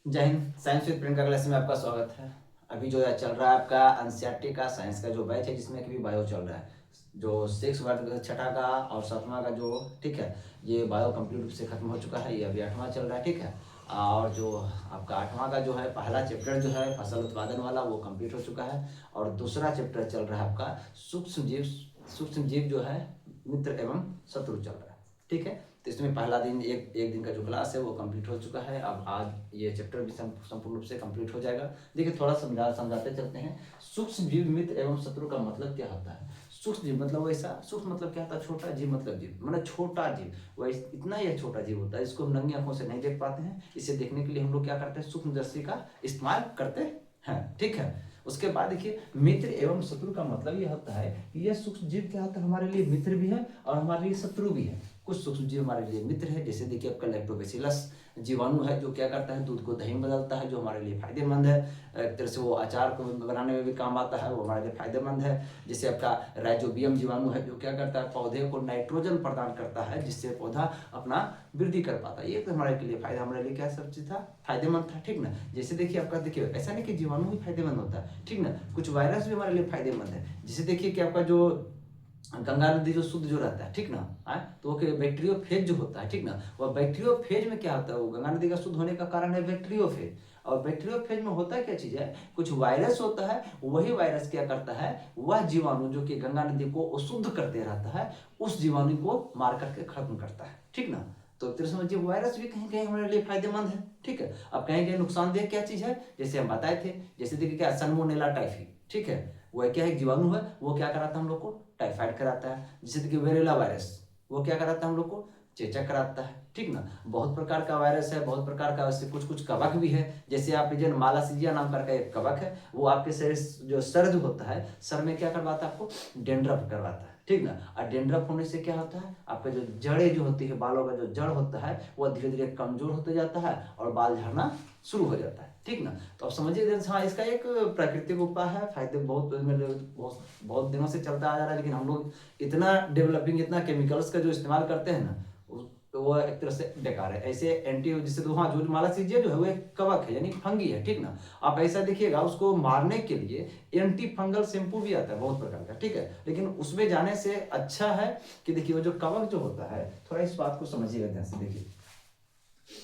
जय Hind. Science with Priyanka class में आपका स्वागत है। अभी जो चल रहा है आपका एनसीईआरटी का साइंस का जो बैच है, जिसमें कि भी बायो चल रहा है। जो 6 वर्ग छठा का और 7वां का जो ठीक है, ये बायो कंप्लीट रूप से खत्म हो चुका है। ये अभी 8वां चल रहा है, ठीक है। और जो आपका 8वां का जो है पहला चैप्टर जो है फसल उत्पादन वाला, वो कंप्लीट हो चुका है। और दूसरा चैप्टर चल रहा है आपका सूक्ष्म जीव जो है मित्र एवं शत्रु चल रहा है, ठीक है। तो इसमें पहला दिन एक दिन का जो क्लास है वो कंप्लीट हो चुका है। अब आज ये चैप्टर भी संपूर्ण रूप से कंप्लीट हो जाएगा। देखिए थोड़ा समझाते चलते हैं। सूक्ष्म जीव मित्र एवं शत्रु का मतलब क्या होता है। सूक्ष्म जीव मतलब वैसा, सूक्ष्म मतलब क्या होता है, छोटा। जीव मतलब जीव मतलब छोटा जीव, वैसे इतना यह छोटा जीव होता है, इसको हम नंगी आंखों से नहीं देख पाते हैं। इसे देखने के लिए हम लोग क्या करते हैं, सूक्ष्मदर्शी का इस्तेमाल करते हैं, ठीक है। उसके बाद देखिए मित्र एवं शत्रु का मतलब यह होता है कि यह सूक्ष्म जीव क्या होता है, हमारे लिए मित्र भी है और हमारे लिए शत्रु भी है। कुछ सूक्ष्म जीव हमारे लिए मित्र है, जैसे देखिए आपका लैक्टोबैसिलस जीवाणु है, जो क्या करता है, दूध को दही में बदलता है, जो हमारे लिए फायदेमंद है। एक तरह से वो अचार को बनाने में भी काम आता है, वो हमारे लिए फायदेमंद है। जैसे आपका राइजोबियम जीवाणु है, जो क्या करता है, पौधे को नाइट्रोजन प्रदान करता है, जिससे पौधा अपना वृद्धि कर पाता है। ये तो हमारे लिए फायदा, हमारे लिए क्या सब चीज था, फायदेमंद था, ठीक ना। जैसे देखिए आपका, देखिए ऐसा नहीं कि जीवाणु ही फायदेमंद होता है, ठीक ना। कुछ वायरस भी हमारे लिए फायदेमंद है। जैसे देखिए कि आपका जो गंगा नदी जो शुद्ध जो रहता है, ठीक ना, तो वो बैक्टीरियोफेज जो होता है, ठीक ना। वह बैक्टीरियोफेज में क्या होता है, वो गंगा नदी का शुद्ध होने का कारण है बैक्टीरियोफेज। और बैक्टीरियोफेज में होता क्या चीज है, कुछ वायरस होता है। वही वायरस क्या करता है, वह जीवाणु जो कि गंगा नदी को अशुद्ध करते रहता है, उस जीवाणु को मार करके खत्म करता है, ठीक ना। तो तेरे समझिए वायरस भी कहीं कहीं हमारे लिए फायदेमंद है, ठीक है। अब कहीं कहीं नुकसानदेह क्या चीज है, जैसे हम बताए थे, जैसे देखिए क्या सल्मोनेला टाइफी, ठीक है। वह क्या है, जीवाणु है, वो क्या कराता है हम लोग को, टाइफाइड कराता है। जैसे देखिए वेरेला वायरस, वो क्या कराता है हम लोग को, चेचक कराता है, ठीक ना। बहुत प्रकार का वायरस है, बहुत प्रकार का, वैसे कुछ कुछ कवक भी है। जैसे आप लीजिए मालासीजिया नाम का एक कवक है, वो आपके शरीर जो सर जो होता है, सर में क्या करवाता है, आपको डेंड्रफ करवाता है, ठीक ना। और डेंड्रफ होने से क्या होता है, आपका जो जड़ें जो होती है, बालों का जो जड़ होता है, वह धीरे धीरे कमजोर होते जाता है और बाल झड़ना शुरू हो जाता है, ठीक ना। तो अब समझिए, हाँ इसका एक प्राकृतिक उपाय है, फायदे बहुत बहुत बहुत दिनों से चलता आ जा रहा है। लेकिन हम लोग इतना डेवलपिंग, इतना केमिकल्स का जो इस्तेमाल करते हैं ना, तो वो एक तरह से बेकार है। ऐसे एंटी, जिससे तो हाँ, जो मालासीजिया जो है वो एक कवक है, यानी फंगी है, ठीक ना। आप ऐसा देखिएगा, उसको मारने के लिए एंटी फंगल शैम्पू भी आता है बहुत प्रकार का, ठीक है। लेकिन उसमें जाने से अच्छा है कि देखिए वो जो कवक जो होता है, थोड़ा इस बात को समझिएगा ध्यान से। देखिए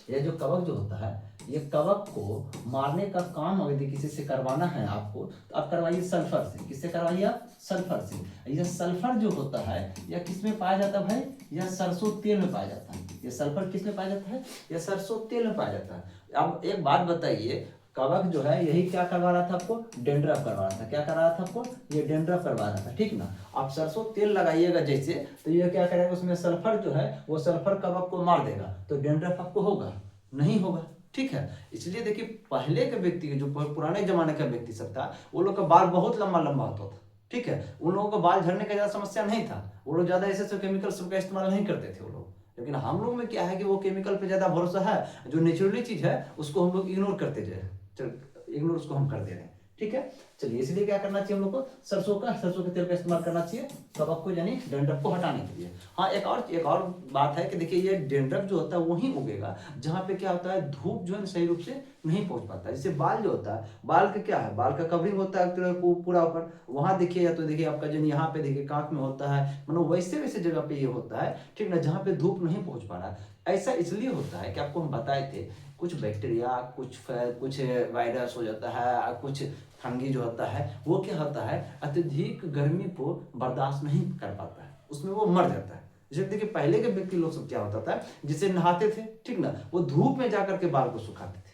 ये जो कवक जो होता है, ये कवक को मारने का काम अगर किसी से करवाना है आपको, तो आप करवाइए सल्फर से। किससे करवाइए आप, सल्फर से। यह सल्फर जो होता है, यह किस में पाया जाता है भाई, यह सरसों तेल में पाया जाता है। यह सल्फर किस में पाया जाता है, यह सरसों तेल में पाया जाता है। अब एक बात बताइए, कवक जो है यही क्या करवा रहा था आपको, डेंड्रफ करवा रहा था। क्या करा रहा था आपको, ये डेंड्रफ करवा रहा था, ठीक ना। आप सरसों तेल लगाइएगा जैसे, तो ये क्या करेगा, उसमें सल्फर जो है वो सल्फर कवक को मार देगा, तो डेंड्रफ आपको होगा नहीं होगा, ठीक है। इसलिए देखिए पहले के व्यक्ति, जो पुराने जमाने का व्यक्ति सब था, वो लोग का बाल बहुत लंबा लंबा होता था, ठीक है। उन लोगों को बाल झड़ने का ज्यादा समस्या नहीं था, वो लोग ज्यादा ऐसे केमिकल सबका इस्तेमाल नहीं करते थे वो लोग। लेकिन हम लोग में क्या है कि वो केमिकल पे ज्यादा भरोसा है, जो नेचुरली चीज है उसको हम लोग इग्नोर करते जाए, इग्नोर उसको हम कर दे रहे हैं, ठीक है। चलिए इसलिए क्या करना चाहिए हम लोग को, सरसों के तेल का इस्तेमाल करना चाहिए कवक को, यानी डेंड्रफ को हटाने के लिए। हाँ एक और बात है कि देखिए ये डेंड्रफ जो होता है वहीं उगेगा जहाँ पे क्या होता है, धूप जो है सही रूप से नहीं पहुंच पाता है। जैसे बाल जो होता है, बाल का क्या है, बाल का कवरिंग होता है पूरा ऊपर, वहां देखिए, या तो देखिए आपका जो यहाँ पे देखिए कांख में होता है, मतलब वैसे वैसे जगह पे ये होता है, ठीक ना, जहाँ पे धूप नहीं पहुंच पा रहा है। ऐसा इसलिए होता है कि आपको हम बताए थे, कुछ बैक्टीरिया, कुछ वायरस हो जाता है, कुछ फंगी जो होता है, वो क्या होता है, अत्यधिक गर्मी को बर्दाश्त नहीं कर पाता है, उसमें वो मर जाता है। जैसे देखिए पहले के व्यक्ति लोग सब क्या होता था, जिसे नहाते थे, ठीक ना, वो धूप में जाकर के बाल को सुखाते थे,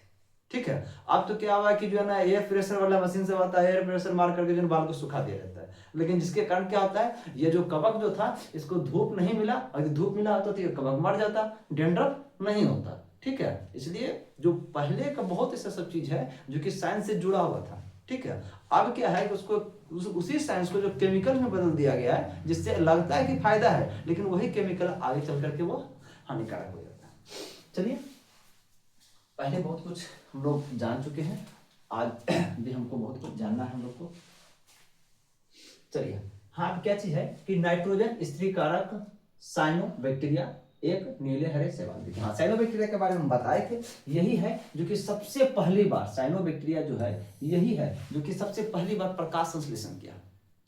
ठीक है। अब तो क्या हुआ कि जो है ना, एयर प्रेशर वाला मशीन से आता है, एयर प्रेशर मार करके जो बाल को सुखा दिया जाता है। लेकिन जिसके कारण क्या होता है, ये जो कवक जो था, इसको धूप नहीं मिला, अगर धूप मिला होता तो ये कवक मर जाता, डेंड्रफ नहीं होता, ठीक है। इसलिए जो पहले का बहुत ऐसा सब चीज है जो कि साइंस से जुड़ा हुआ था, ठीक है। अब क्या है कि उसको उसी साइंस को जो केमिकल में बदल दिया गया है, जिससे लगता है कि फायदा है, लेकिन वही केमिकल आगे चल करके वो हानिकारक हो जाता है। चलिए पहले बहुत कुछ हम लोग जान चुके हैं, आज भी हमको बहुत कुछ जानना है हम लोग को। चलिए हाँ, अब क्या चीज है कि नाइट्रोजन स्त्रीकारक साइनो बैक्टीरिया, एक नीले हरे शैवाल। देखिए हाँ, साइनोबैक्टीरिया के बारे में बताए थे, यही है जो कि सबसे पहली बार, साइनोबैक्टीरिया जो है यही है जो कि सबसे पहली बार प्रकाश संश्लेषण किया।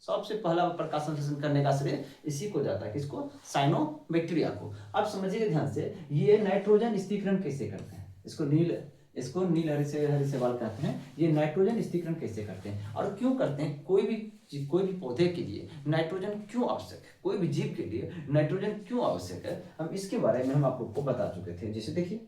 सबसे पहला प्रकाश संश्लेषण करने का श्रेय इसी को जाता है, किसको? साइनोबैक्टीरिया को। अब समझिए ध्यान से, ये नाइट्रोजन स्थिरीकरण कैसे करते हैं? इसको नील हरे शैवाल कहते हैं। ये नाइट्रोजन स्थिरीकरण कैसे करते हैं और क्यों करते हैं? कोई भी पौधे के लिए नाइट्रोजन क्यों आवश्यक है, कोई भी जीव के लिए नाइट्रोजन क्यों आवश्यक है, हम इसके बारे में हम आपको बता चुके थे। जैसे देखिए,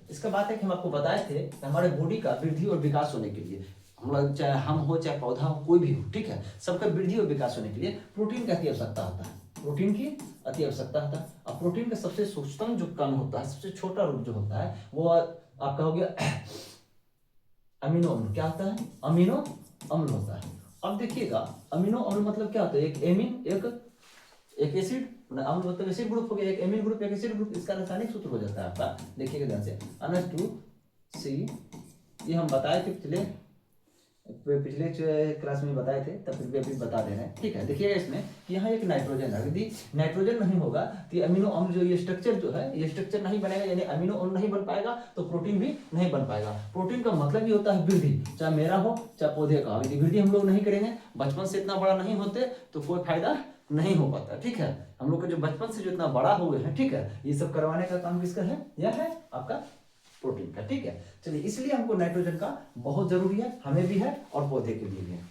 इसका बात है कि हम आपको बताए थे कि हमारे बॉडी का वृद्धि और विकास होने के लिए, हम लोग चाहे हम हो चाहे पौधा हो कोई भी हो, ठीक है, सबका वृद्धि और विकास होने के लिए प्रोटीन की अति आवश्यकता होता है। प्रोटीन की अति आवश्यकता होता है। अब प्रोटीन का सबसे सूक्ष्म जो कण होता है, सबसे छोटा रूप जो होता है, वो आपका हो गया अमीनो अम्ल। क्या होता है? अमीनो अम्ल होता है। अब देखिएगा, अमीनो अम्ल मतलब क्या होता है? एक एमिन, एक एसिड, अम्ल मतलब एसिड ग्रुप हो गया, एक एमिन ग्रुप, एक एसिड ग्रुप। इसका रासायनिक सूत्र हो जाता है आपका, देखिएगा ध्यान से, NH2C। ये हम बताए थे पिछले क्लास में बताए थे, तब फिर भी अभी बता दे रहे हैं, ठीक है। देखिएगा इसमें कि यहाँ एक नाइट्रोजन है, यदि नाइट्रोजन नहीं होगा तो ये अमीनो अम्ल जो ये स्ट्रक्चर जो है, ये स्ट्रक्चर नहीं बनेगा, यानी अमीनो अम्ल नहीं बन पाएगा तो प्रोटीन भी नहीं बन पाएगा। प्रोटीन का मतलब ही होता है वृद्धि, चाहे मेरा हो चाहे पौधे का हो। यदि वृद्धि हम लोग नहीं करेंगे, बचपन से इतना बड़ा नहीं होते तो कोई फायदा नहीं हो पाता, ठीक है। हम लोग का जो बचपन से जो इतना बड़ा हो गए हैं, ठीक है, ये सब करवाने का काम किसका है? यह है आपका प्रोटीन का, ठीक है। चलिए, इसलिए हमको नाइट्रोजन का बहुत जरूरी है, हमें भी है और पौधे के लिए भी है।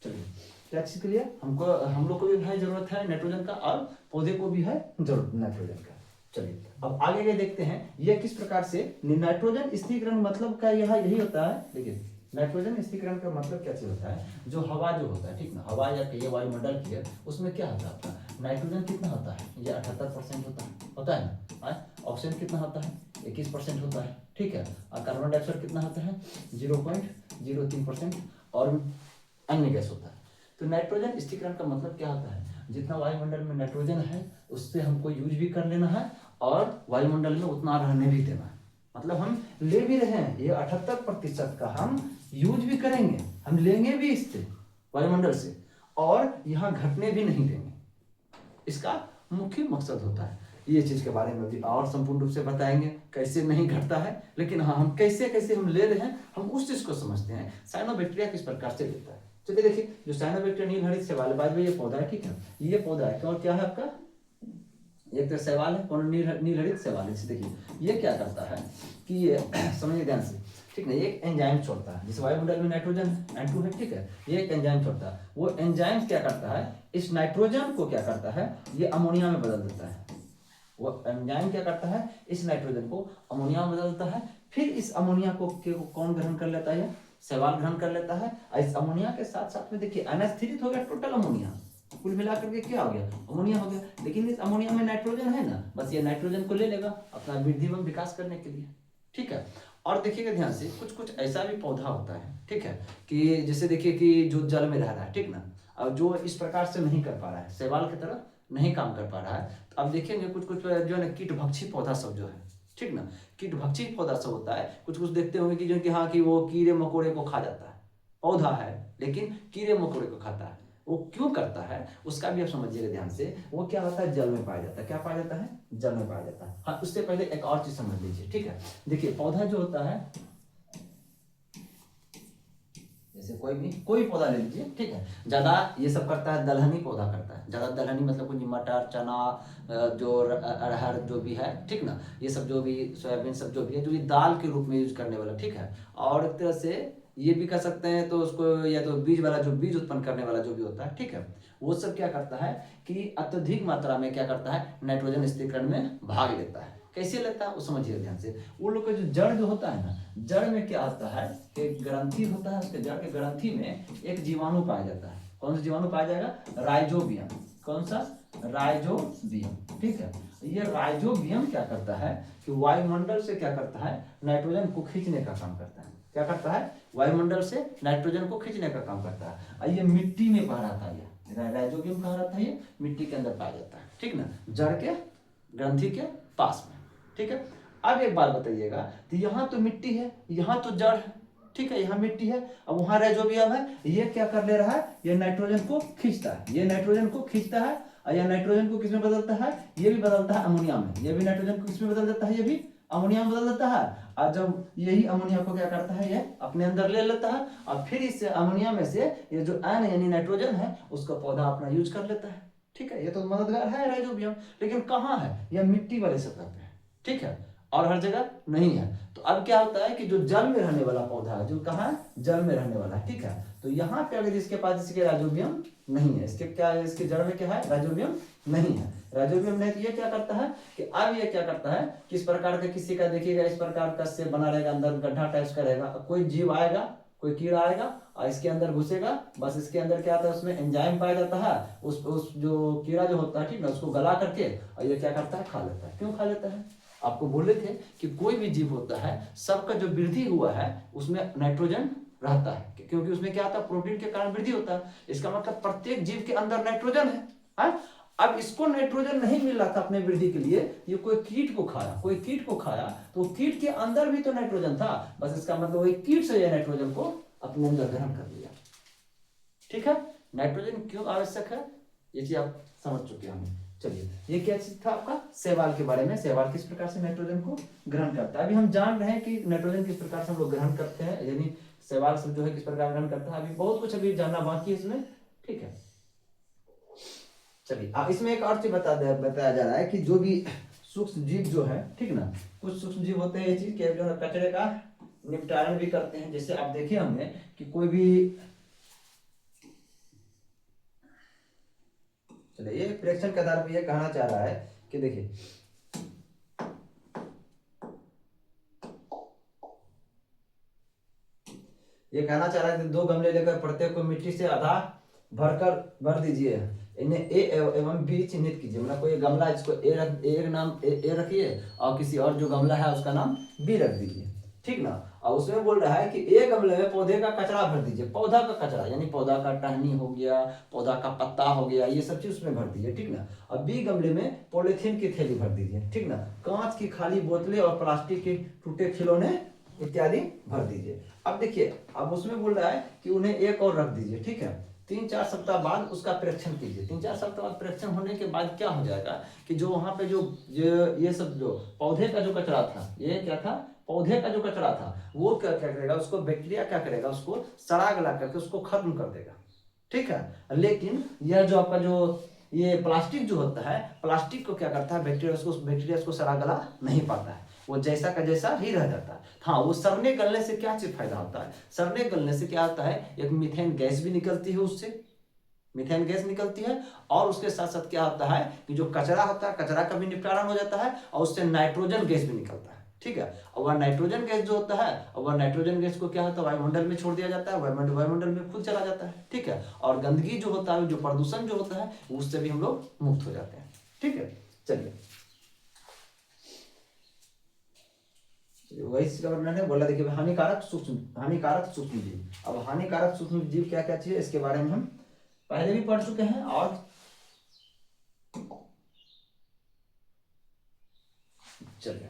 चलिए, क्या चीज के लिए हम लोग को भी है जरूरत है नाइट्रोजन का, और पौधे को भी है जरूरत नाइट्रोजन का। चलिए, अब आगे के देखते हैं ये किस प्रकार से नाइट्रोजन स्थिरीकरण मतलब का यही होता है। देखिए, नाइट्रोजन स्थिरीकरण का मतलब क्या चीज होता है? जो हवा जो होता है, ठीक ना, हवा या कहिए वायुमंडल की है, उसमें क्या होता है आपका नाइट्रोजन कितना होता है? ये 78% होता है ना। ऑक्सीजन कितना होता है? 21% होता है, ठीक है। और कार्बन डाइऑक्साइड कितना होता है? 0.03%, और अन्य गैस होता है। तो नाइट्रोजन स्थिरीकरण का मतलब क्या होता है? जितना वायुमंडल में नाइट्रोजन है उससे हमको यूज भी कर लेना है और वायुमंडल में उतना रहने भी देना है। मतलब हम ले भी रहे हैं, ये 78% का हम यूज भी करेंगे, हम लेंगे भी इससे वायुमंडल से, और यहाँ घटने भी नहीं देंगे। इसका मुख्य मकसद होता है। ये चीज के बारे में भी और संपूर्ण रूप से बताएंगे कैसे नहीं घटता है, लेकिन हाँ, हम कैसे कैसे हम ले रहे हैं, हम उस चीज को समझते हैं। साइनोबैक्टीरिया किस प्रकार से लेता है। चलिए देखिए, जो साइनोबैक्टीरिया नील हरित शैवाल, बाद में ये पौधा है, ठीक है, ये पौधा है, और क्या है आपका? एक तो शैवाल है, कौन? नील हरित शैवाल। देखिए, ये क्या करता है कि ये समझिए ध्यान से, ठीक ना, ये एक एंजाइम छोड़ता है। जिस वायुमंडल में नाइट्रोजन N2 है, ठीक है, ये एक एंजाइम छोड़ता है। वो एंजाइम क्या करता है? इस नाइट्रोजन को क्या करता है? ये अमोनिया में बदल देता है। वो एंजाइम क्या करता है? इस नाइट्रोजन को अमोनिया में बदलता है। फिर इस अमोनिया को कौन ग्रहण कर लेता है? शैवाल ग्रहण कर लेता है। इस अमोनिया के साथ साथ में देखिए NH3 हो गया, टोटल अमोनिया कुल मिलाकर के क्या हो गया? अमोनिया हो गया। लेकिन इस अमोनिया में नाइट्रोजन है ना, बस ये नाइट्रोजन को ले लेगा अपना वृद्धि एवं विकास करने के लिए, ठीक है। और देखिएगा ध्यान से, कुछ कुछ ऐसा भी पौधा होता है, ठीक है, कि जैसे देखिए कि जो जल में रह रहा है, ठीक ना, अब जो इस प्रकार से नहीं कर पा रहा है, शैवाल की तरह नहीं काम कर पा रहा है, तो अब देखेंगे कुछ कुछ जो है ना कीटभक्षी पौधा सब जो है, ठीक ना, कीटभक्षी पौधा सब होता है। कुछ कुछ देखते होंगे कि जो कि हाँ, कि वो कीड़े मकोड़े को खा जाता है, पौधा है लेकिन कीड़े मकोड़े को खाता है। वो क्यों करता है उसका भी आप समझिएगा ध्यान से। वो क्या होता है? जल में पाया जाता है। क्या पाया जाता है? जल में पाया जाता है। हाँ, उससे पहले एक और चीज समझ लीजिए, ठीक है। देखिए, पौधा जो होता है, जैसे कोई पौधा ले लीजिए, ठीक है, ज्यादा ये सब करता है, दलहनी पौधा करता है। ज्यादा दलहनी मतलब कुछ मटर, चना, जो अरहर जो भी है, ठीक ना, ये सब जो भी सोयाबीन सब जो भी है, जो ये दाल के रूप में यूज करने वाला, ठीक है। और एक तरह से ये भी कर सकते हैं, तो उसको या तो बीज वाला, जो बीज उत्पन्न करने वाला जो भी होता है, ठीक है, वो सब क्या करता है कि अत्यधिक मात्रा में क्या करता है? नाइट्रोजन स्थिरीकरण में भाग लेता है। कैसे लेता है वो समझिए ध्यान से। वो लोग का जो जड़ जो होता है ना, जड़ में क्या होता है कि ग्रंथि होता है, उसके जड़ के ग्रंथि में एक जीवाणु पाया जाता है। कौन सा जीवाणु पाया जाएगा? राइजोबियम। कौन सा? राइजोबियम, ठीक है। ये राइजोबियम क्या करता है कि वायुमंडल से क्या करता है? नाइट्रोजन को खींचने का काम करता है। क्या करता है? वायुमंडल से नाइट्रोजन को खींचने का काम करता है। और ये मिट्टी में बह रहा था, राइजोबियम कहाँ रहता है? ये मिट्टी के अंदर पाया जाता है, ठीक ना, जड़ के ग्रंथि के पास में, ठीक है। अब एक बात बताइएगा, तो यहाँ तो मिट्टी है, यहाँ तो जड़ है, ठीक है, यहाँ मिट्टी है, अब वहाँ राइजोबियम है, ये क्या कर ले रहा है? ये नाइट्रोजन को खींचता है, ये नाइट्रोजन को खींचता है, और यह नाइट्रोजन को किसमें बदलता है? ये भी बदलता है अमोनिया में, ये भी नाइट्रोजन को किसमें बदल देता है? ये भी अमोनिया में बदल देता है। और जब यही अमोनिया को क्या करता है? ये अपने अंदर ले लेता है, और फिर इस अमोनिया में से ये जो एन यानी नाइट्रोजन है उसका पौधा अपना यूज कर लेता है, ठीक है। ये तो मददगार है राइजोबियम, लेकिन कहाँ है? यह मिट्टी वाले सतह पे है, ठीक है, और हर जगह नहीं है। तो अब क्या होता है कि जो जल में रहने वाला पौधा है, जो कहाँ है? जल में रहने वाला है, ठीक है। तो यहाँ पे अगर इसके पास इसके राइजोबियम नहीं है, इसके क्या है? इसके जड़ में क्या है? राइजोबियम नहीं है। राइजोबियम नहीं, तो ये क्या करता है कि अब ये क्या करता है, किस प्रकार का, किसी का देखिएगा इस प्रकार का से बना रहेगा, अंदर गड्ढा टाइप का रहेगा, कोई जीव आएगा, कोई कीड़ा आएगा और इसके अंदर घुसेगा, बस इसके अंदर क्या आता है? उसमें एंजाइम पाया जाता है, उस जो कीड़ा जो होता है, ठीक ना, उसको गला करके और ये क्या करता है? खा लेता है। क्यों खा लेता है? आपको बोले थे कि कोई भी जीव होता है, सबका जो वृद्धि हुआ है उसमें नाइट्रोजन रहता है, क्योंकि उसमें क्या आता है? प्रोटीन के कारण वृद्धि होता है। इसका मतलब प्रत्येक जीव के अंदर नाइट्रोजन है, हाँ? अब इसको नाइट्रोजन नहीं मिल रहा था अपने वृद्धि के लिए, ये कोई कीट को खाया, कोई कीट को खाया, तो कीट के अंदर भी तो नाइट्रोजन था, बस इसका मतलब वही कीट से ये नाइट्रोजन को अपने अंदर ग्रहण कर लिया, ठीक है। नाइट्रोजन क्यों आवश्यक है ये चीज आप समझ चुके हैं। चलिए, ये क्या चीज था आपका? शैवाल के बारे में, शैवाल किस प्रकार से नाइट्रोजन को ग्रहण करता है। अभी हम जान रहे हैं कि नाइट्रोजन किस प्रकार से हम लोग ग्रहण करते हैं, यानी शैवाल सब जो है किस प्रकार ग्रहण करता है। अभी बहुत कुछ अभी जानना बाकी है इसमें, ठीक है। चलिए, इसमें एक और चीज बताया जा रहा है कि जो भी सूक्ष्म जीव जो है, ठीक ना, कुछ सूक्ष्म जीव होते हैं ये चीज के जो है कचरे का निपटारण भी करते हैं। जैसे आप देखिए हमने कि कोई भी, चलिए, ये प्रेक्षण के आधार पर ये कहना चाह रहा है कि देखिए, ये कहना चाह रहा है कि 2 गमले लेकर प्रत्येक को मिट्टी से आधा भर दीजिए, इन्हें ए एवं बी चिन्हित कीजिए। मतलब कोई गमला इसको ए नाम ए रखिए और किसी और जो गमला है उसका नाम बी रख दीजिए, ठीक ना। और उसमें बोल रहा है कि ए गमले में पौधे का कचरा भर दीजिए, पौधा का कचरा यानी पौधा का टहनी हो गया, पौधा का पत्ता हो गया, ये सब चीज उसमें भर दीजिए, ठीक ना। और बी गमले में पॉलिथीन की थैली भर दीजिए, ठीक ना। कांच की खाली बोतलें और प्लास्टिक के टूटे खिलौने इत्यादि भर दीजिए। अब देखिए, अब उसमें बोल रहा है कि उन्हें एक और रख दीजिए, ठीक है। 3-4 सप्ताह बाद उसका परीक्षण कीजिए। 3-4 सप्ताह बाद परीक्षण होने के बाद क्या हो जाएगा कि जो वहां पे जो ये सब जो पौधे का जो कचरा था, ये क्या था? पौधे का जो कचरा था, वो क्या क्या करेगा? उसको बैक्टीरिया क्या करेगा? उसको सड़ा गला करके उसको खत्म कर देगा, ठीक है। लेकिन यह जो आपका जो ये प्लास्टिक जो होता है, प्लास्टिक को क्या करता है? बैक्टीरिया उसको सड़ा गला नहीं पाता है, वो जैसा का जैसा ही रह जाता है। हाँ, वो सड़ने गलने से क्या चीज फायदा होता है? सड़ने गलने से क्या होता है? एक मीथेन गैस भी निकलती है, उससे मीथेन गैस निकलती है, और उसके साथ साथ क्या होता है कि जो कचरा होता है, कचरा का भी निपटारा हो जाता है, और उससे नाइट्रोजन गैस भी निकलता है, ठीक है। और वह नाइट्रोजन गैस जो होता है, और वह नाइट्रोजन गैस को क्या होता है? वायुमंडल में छोड़ दिया जाता है, वायुमंडल में खुद चला जाता है, ठीक है। और गंदगी जो होता है, जो प्रदूषण जो होता है, उससे भी हम लोग मुक्त हो जाते हैं, ठीक है। चलिए, वही गवर्नमेंट ने बोला, देखिए, हानिकारक सूक्ष्म जीव। अब हानिकारक सूक्ष्म जीव क्या क्या चीज है इसके बारे में हम पहले भी पढ़ चुके हैं, और चलिए,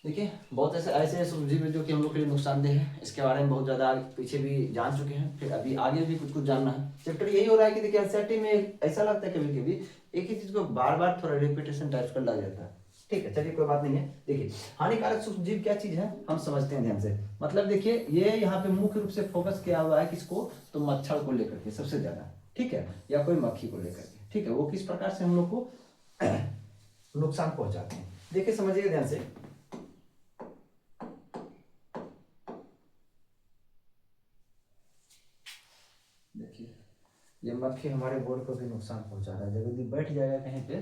देखिए, बहुत ऐसे सूक्ष्म जीव जो कि हम लोग के लिए नुकसानदेह है, इसके बारे में बहुत ज्यादा पीछे भी जान चुके हैं, फिर अभी आगे भी कुछ जानना है। चैप्टर यही हो रहा है कि देखिए, एनसीईआरटी में ऐसा लगता है कभी कभी एक ही चीज को बार बार थोड़ा रिपीटेशन टाइप का लग जाता है, ठीक है। चलिए, कोई बात नहीं है। देखिए, हानिकारक सूक्ष्म जीव क्या चीज है हम समझते हैं ध्यान से। मतलब देखिए, ये यहाँ पे मुख्य रूप से फोकस किया हुआ है किसको? तो मच्छर को लेकर के सबसे ज्यादा, ठीक है, या कोई मक्खी को लेकर के, ठीक है। वो किस प्रकार से हम लोग को नुकसान पहुंचाते हैं, देखिए, समझिए ध्यान से। देखिए, ये मक्खी हमारे बोर्ड को भी नुकसान पहुंचा रहा है, जब यदि बैठ जाएगा कहीं पे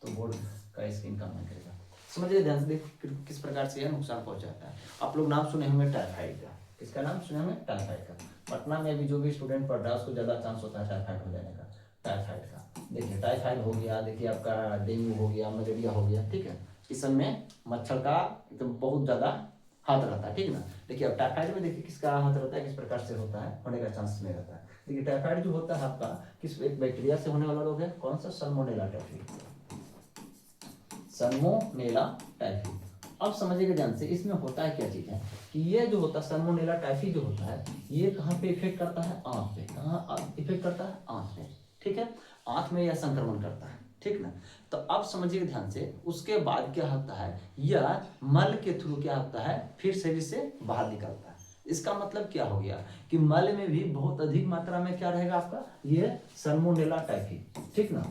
तो बोर्ड का स्क्रीन काम नहीं करेगा। समझिए ध्यान से, देखिए किस प्रकार से यह नुकसान पहुंचाता है। आप लोग नाम सुने होंगे टाइफाइड का, किसका नाम सुने होंगे? टाइफाइड का। पटना में भी जो भी स्टूडेंट पढ़ रहा है उसको ज्यादा चांस होता है टाइफाइड हो जाने का, टाइफाइड का। देखिए, टाइफाइड हो गया, देखिए आपका डेंगू हो गया, मलेरिया हो गया, ठीक है। इस सब में मच्छर का एकदम बहुत ज्यादा हाथ रहता है, ठीक ना। देखिए, अब टाइफाइड में देखिए किसका हाथ रहता है, किस प्रकार से होता है, होने का चांस नहीं रहता है। देखिए टाइफाइड जो होता है आपका किस एक बैक्टीरिया से होने वाला रोग है, कौन सा, सल्मोनेला टाइफी, सल्मोनेला टाइफी। अब समझिएगा ध्यान से, इसमें होता है क्या चीज है कि ये जो होता है सल्मोनेला टाइफी जो होता है ये कहाँ पे इफेक्ट करता है, आंत पे। कहाँ इफेक्ट करता है, आंत पे, ठीक है, आंत में यह संक्रमण करता है, ठीक ना। तो अब समझिए ध्यान से, उसके बाद क्या होता है, यह मल के थ्रू क्या होता है, फिर शरीर से बाहर निकलता है। इसका मतलब क्या हो गया कि मल में भी बहुत अधिक मात्रा में क्या रहेगा आपका, ये सल्मोनेला टाइफी, ठीक ना।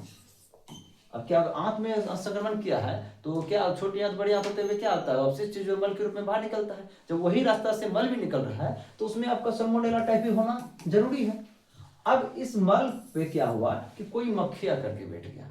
अब क्या आंत में संक्रमण किया है तो क्या छोटी आंत बड़ी आंत होते हुए क्या होता है, अवशिष्ट चीज जो मल के रूप में बाहर निकलता है, जब वही रास्ता से मल भी निकल रहा है तो उसमें आपका सल्मोनेला टाइफी होना जरूरी है। अब इस मल पे क्या हुआ कि कोई मक्खी आकर के बैठ गया,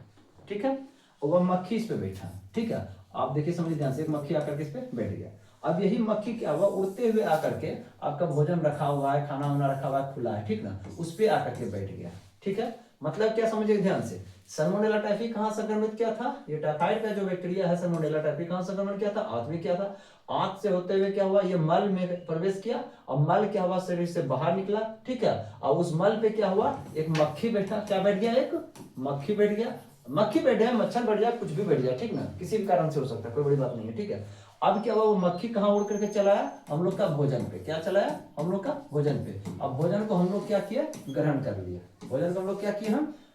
ठीक है, और वह मक्खी इस पे बैठा, ठीक है। आप देखिए समझिए ध्यान से, एक मक्खी आकर के इस पे बैठ गया। अब यही मक्खी क्या हुआ, उड़ते हुए आकर के आपका भोजन रखा हुआ है, खाना वाना रखा हुआ है, खुला है, ठीक ना, उस पे आकर के बैठ गया, ठीक है। मतलब क्या समझिए ध्यान से, सल्मोनेला टाइफी कहाँ संक्रमित किया था, ये टाइफाइड का जो बैक्टीरिया है सल्मोनेला टाइफी कहाँ संक्रमण किया था, आंत में किया था। आंत से होते हुए क्या हुआ, ये मल में प्रवेश किया और मल क्या हुआ, शरीर से बाहर निकला, ठीक है। और उस मल पे क्या हुआ, एक मक्खी बैठा, क्या बैठ गया, एक मक्खी बैठ गया। मक्खी बैठ गया, मच्छर बैठ गया, कुछ भी बैठ गया, ठीक ना, किसी भी कारण से हो सकता है, कोई बड़ी बात नहीं है, ठीक है। अब क्या हुआ, वो मक्खी कहाँ उड़ करके चलाया, हम लोग का भोजन पे, क्या चलाया, हम लोग का भोजन पे। अब भोजन को हम लोग क्या किया, ग्रहण कर लिया, भोजन को हम लोग क्या किए,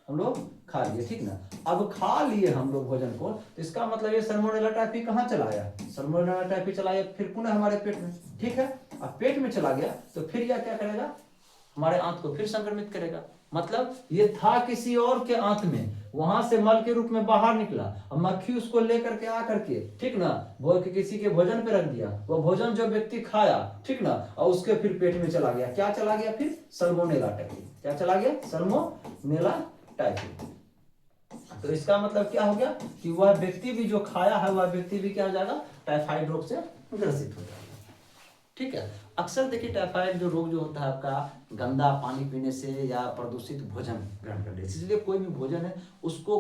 हम लोग खा लिए, ठीक ना। अब खा लिए हम लोग भोजन को, तो इसका मतलब ये सल्मोनेला टाइफी कहाँ चलाया, सल्मोनेला टाइफी चलाया फिर पुनः हमारे पेट में, ठीक है। अब पेट में चला गया तो फिर यह क्या करेगा, हमारे आंत को फिर संक्रमित करेगा। मतलब ये था किसी और के आंत में, वहां से मल के रूप में बाहर निकला और मक्खी उसको लेकर के आकर के, ठीक ना, वो किसी के भोजन पे रख दिया, वो भोजन जो व्यक्ति खाया, ठीक ना, और उसके फिर पेट में चला गया, क्या चला गया, फिर सल्मोनेला टाइफी, क्या चला गया, सल्मोनेला टाइफी। तो इसका मतलब क्या हो गया कि वह व्यक्ति भी जो खाया है, वह व्यक्ति भी क्या हो जाएगा, टाइफाइड रोग से ग्रसित हो जाएगा, ठीक है। अक्सर देखिए टाइफाइड जो रोग जो होता है आपका गंदा पानी पीने से या प्रदूषित भोजन ग्रहण करने से, इसलिए कोई भी भोजन है उसको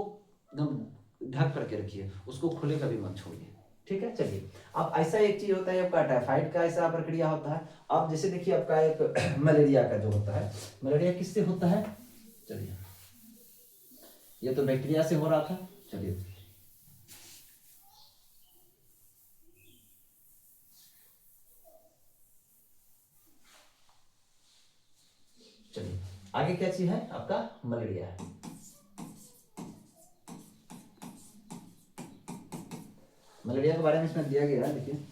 एकदम ढक करके रखिए, उसको खुले कभी मत छोड़िए, ठीक है। चलिए, अब ऐसा एक चीज होता है आपका टाइफाइड का ऐसा प्रक्रिया होता है। अब जैसे देखिए आपका एक मलेरिया का जो होता है, मलेरिया किससे होता है, चलिए ये तो बैक्टीरिया से हो रहा था, चलिए चलिए आगे क्या चीज है आपका, मलेरिया है। मलेरिया के बारे में इसमें दिया गया है, देखिए